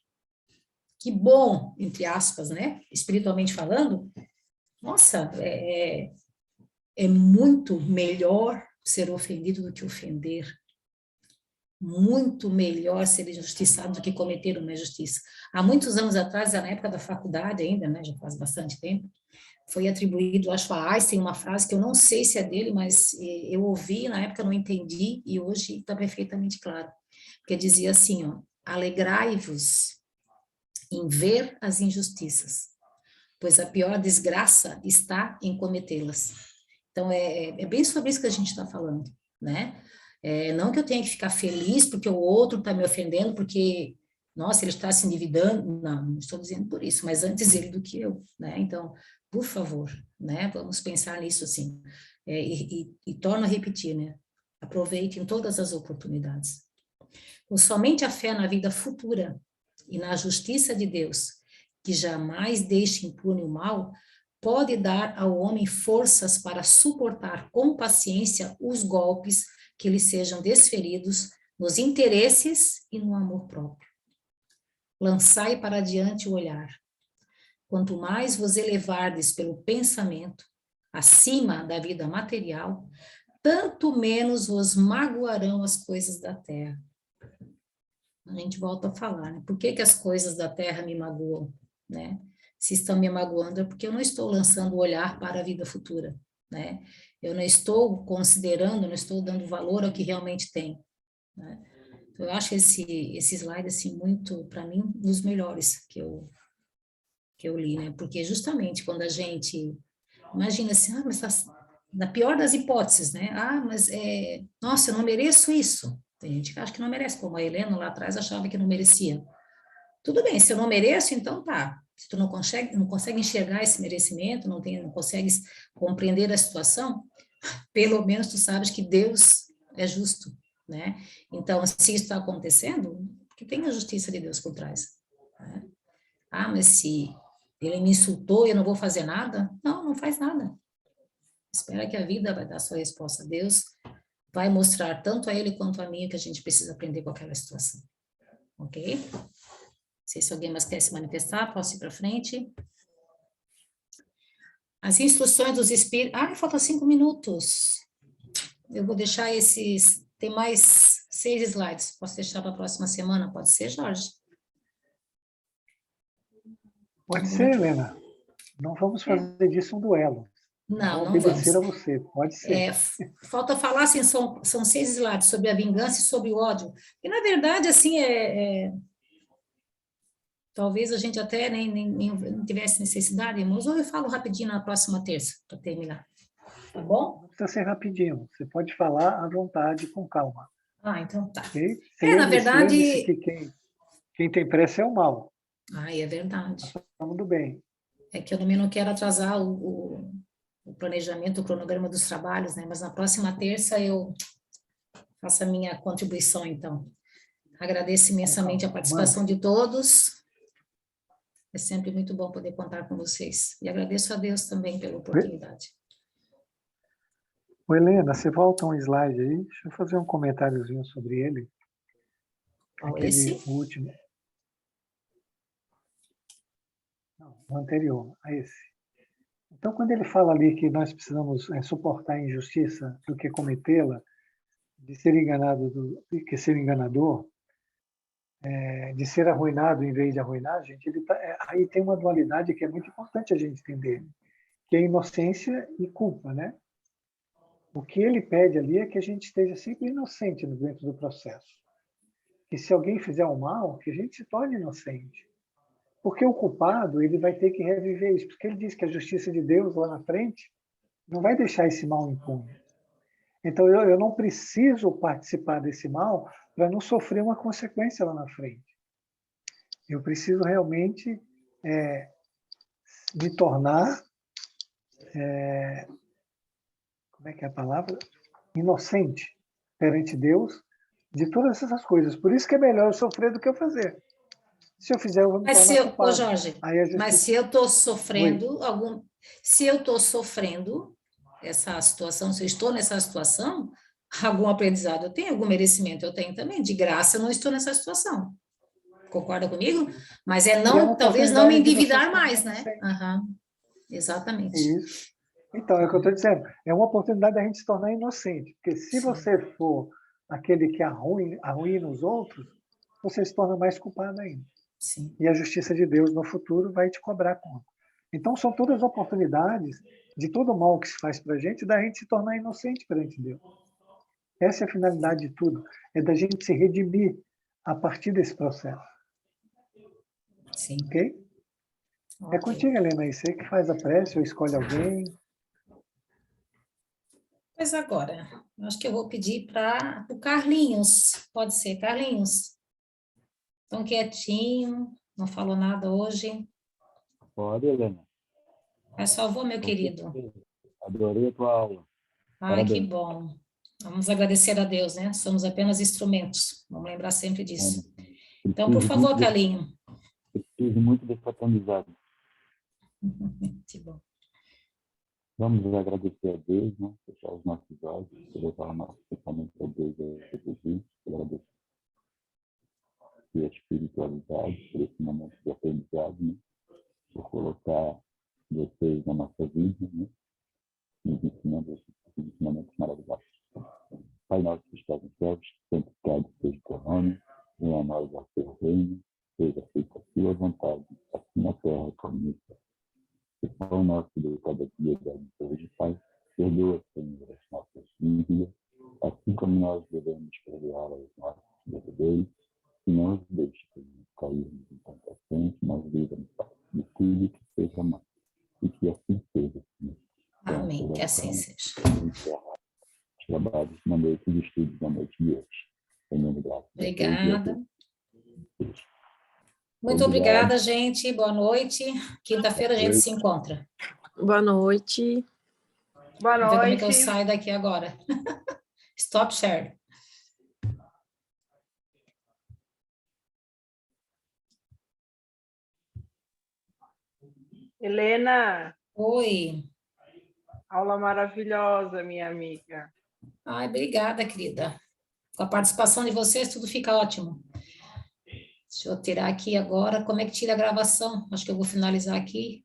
Que bom, entre aspas, né? Espiritualmente falando. Nossa, é muito melhor ser ofendido do que ofender. Muito melhor ser injustiçado do que cometer uma injustiça. Há muitos anos atrás, na época da faculdade ainda, né, já faz bastante tempo, foi atribuído, acho, a Einstein uma frase que eu não sei se é dele, mas eu ouvi, na época eu não entendi, e hoje está perfeitamente claro. Porque dizia assim, ó, alegrai-vos em ver as injustiças, pois a pior desgraça está em cometê-las. Então, é bem sobre isso que a gente está falando, né? Não que eu tenha que ficar feliz porque o outro está me ofendendo, porque, nossa, ele está se endividando. Não estou dizendo por isso, mas antes ele do que eu, né? Então, por favor, né? Vamos pensar nisso assim. E torno a repetir, né? Aproveitem todas as oportunidades. Pois somente a fé na vida futura e na justiça de Deus, que jamais deixa impune o mal, pode dar ao homem forças para suportar com paciência os golpes que lhe sejam desferidos nos interesses e no amor próprio. Lançai para diante o olhar. Quanto mais vos elevardes pelo pensamento, acima da vida material, tanto menos vos magoarão as coisas da terra. A gente volta a falar, né? Por que as coisas da terra me magoam, né? Se estão me magoando é porque eu não estou lançando o olhar para a vida futura, né? Eu não estou considerando, não estou dando valor ao que realmente tem, né? Então, eu acho esse slide, assim, muito, para mim, um dos melhores que eu li, né? Porque justamente quando a gente imagina assim, mas na pior das hipóteses, né? Mas nossa, eu não mereço isso. Tem gente que acha que não merece, como a Helena lá atrás achava que não merecia. Tudo bem, se eu não mereço, então tá. Se tu não consegue enxergar esse merecimento, não consegue compreender a situação, pelo menos tu sabes que Deus é justo, né? Então, se isso está acontecendo, que tem a justiça de Deus por trás, né? Mas se ele me insultou e eu não vou fazer nada, não faz nada. Espera que a vida vai dar sua resposta. Deus vai mostrar tanto a ele quanto a mim o que a gente precisa aprender com aquela situação. Ok? Não sei se alguém mais quer se manifestar, posso ir para frente. As instruções dos espíritos... faltam 5 minutos. Eu vou deixar esses... Tem mais 6 slides. Posso deixar para a próxima semana? Pode ser, Jorge?
Pode ser, Helena. Não vamos fazer disso um duelo.
Não
obedecer
vamos.
A você, pode ser.
Falta falar, assim, são 6 slides sobre a vingança e sobre o ódio. E, na verdade, assim, talvez a gente até nem não tivesse necessidade, mas eu falo rapidinho na próxima terça, para terminar. Tá bom?
Não precisa ser rapidinho. Você pode falar à vontade, com calma.
Então tá.
Okay?
Na verdade...
Lembre-se que quem tem pressa é o mal.
É verdade.
Estamos do bem.
É que eu também não quero atrasar o planejamento, o cronograma dos trabalhos, né? Mas na próxima terça eu faço a minha contribuição, então. Agradeço imensamente a participação de todos. É sempre muito bom poder contar com vocês. E agradeço a Deus também pela oportunidade.
Ô, Helena, você volta um slide aí? Deixa eu fazer um comentáriozinho sobre ele.
Qual esse?
O último. Não, o anterior, a esse. Então, quando ele fala ali que nós precisamos suportar a injustiça do que cometê-la, de ser enganado do que ser enganador, de ser arruinado em vez de arruinar, gente, aí tem uma dualidade que é muito importante a gente entender, que é inocência e culpa, né? O que ele pede ali é que a gente esteja sempre inocente dentro do processo. Que se alguém fizer o mal, que a gente se torne inocente. Porque o culpado, ele vai ter que reviver isso, porque ele diz que a justiça de Deus lá na frente não vai deixar esse mal impune. Então, eu não preciso participar desse mal para não sofrer uma consequência lá na frente. Eu preciso realmente me tornar, como é que é a palavra? Inocente perante Deus de todas essas coisas. Por isso que é melhor eu sofrer do que eu fazer. Se eu fizer, eu vou me
Mas
tornar
ô
culpado.
Jorge,
Aí a justiça...
mas se eu estou sofrendo se eu estou sofrendo essa situação, se eu estou nessa situação, algum aprendizado eu tenho, algum merecimento eu tenho também. De graça eu não estou nessa situação. Concorda comigo? Mas talvez não me endividar mais, né? Exatamente.
Isso. Então, é o que eu estou dizendo. É uma oportunidade da gente se tornar inocente. Porque se você for aquele que arruína os outros, você se torna mais culpado ainda.
Sim.
E a justiça de Deus no futuro vai te cobrar conta. Então, são todas oportunidades de todo o mal que se faz para a gente, da gente se tornar inocente perante Deus. Essa é a finalidade de tudo. É da gente se redimir a partir desse processo.
Sim.
Ok? É contigo, Helena, aí você que faz a prece ou escolhe alguém.
Pois agora, acho que eu vou pedir para o Carlinhos. Pode ser, Carlinhos? Tão quietinho, não falou nada hoje.
Pode, Helena.
Mas salvou, meu querido.
Adorei a tua aula.
Ai, que
Parabéns.
bom. Vamos agradecer a Deus, né? Somos apenas instrumentos. Vamos lembrar sempre disso. Então, por favor, Carlinho.
Preciso muito desse aprendizado.
Que bom.
Vamos agradecer a Deus, né? Fechar os nossos olhos, levar o nosso pensamento a Deus, a Jesus, agradecer a espiritualidade por esse momento de aprendizado, né? Por colocar vocês na nossa vida, né? Nos ensinando esses ensinamentos maravilhosos. Pai nosso que estás nos céus, santificado seja o teu nome, venha a nós o teu reino, seja feita a tua vontade, assim na terra como no céu. O pão nosso de cada dia dá-nos hoje, Pai, perdoa, Senhor, as nossas dívidas, assim como nós devemos perdoar aos nossos devedores, e não os deixe cairmos em tentações, mas livra-nos de tudo que seja mal, e que assim seja, Senhor.
Amém, que assim seja.
Os trabalhos na noite e os estudos na noite de hoje. Em nome de Deus.
Obrigada. Muito obrigada, gente. Boa noite. Quinta-feira a gente se encontra.
Boa noite.
Boa
Vamos ver como é
noite.
que eu saio daqui agora. Stop share.
Helena,
Oi.
aula maravilhosa, minha amiga.
Ai, obrigada, querida. Com a participação de vocês, tudo fica ótimo. Deixa eu tirar aqui agora. Como é que tira a gravação? Acho que eu vou finalizar aqui.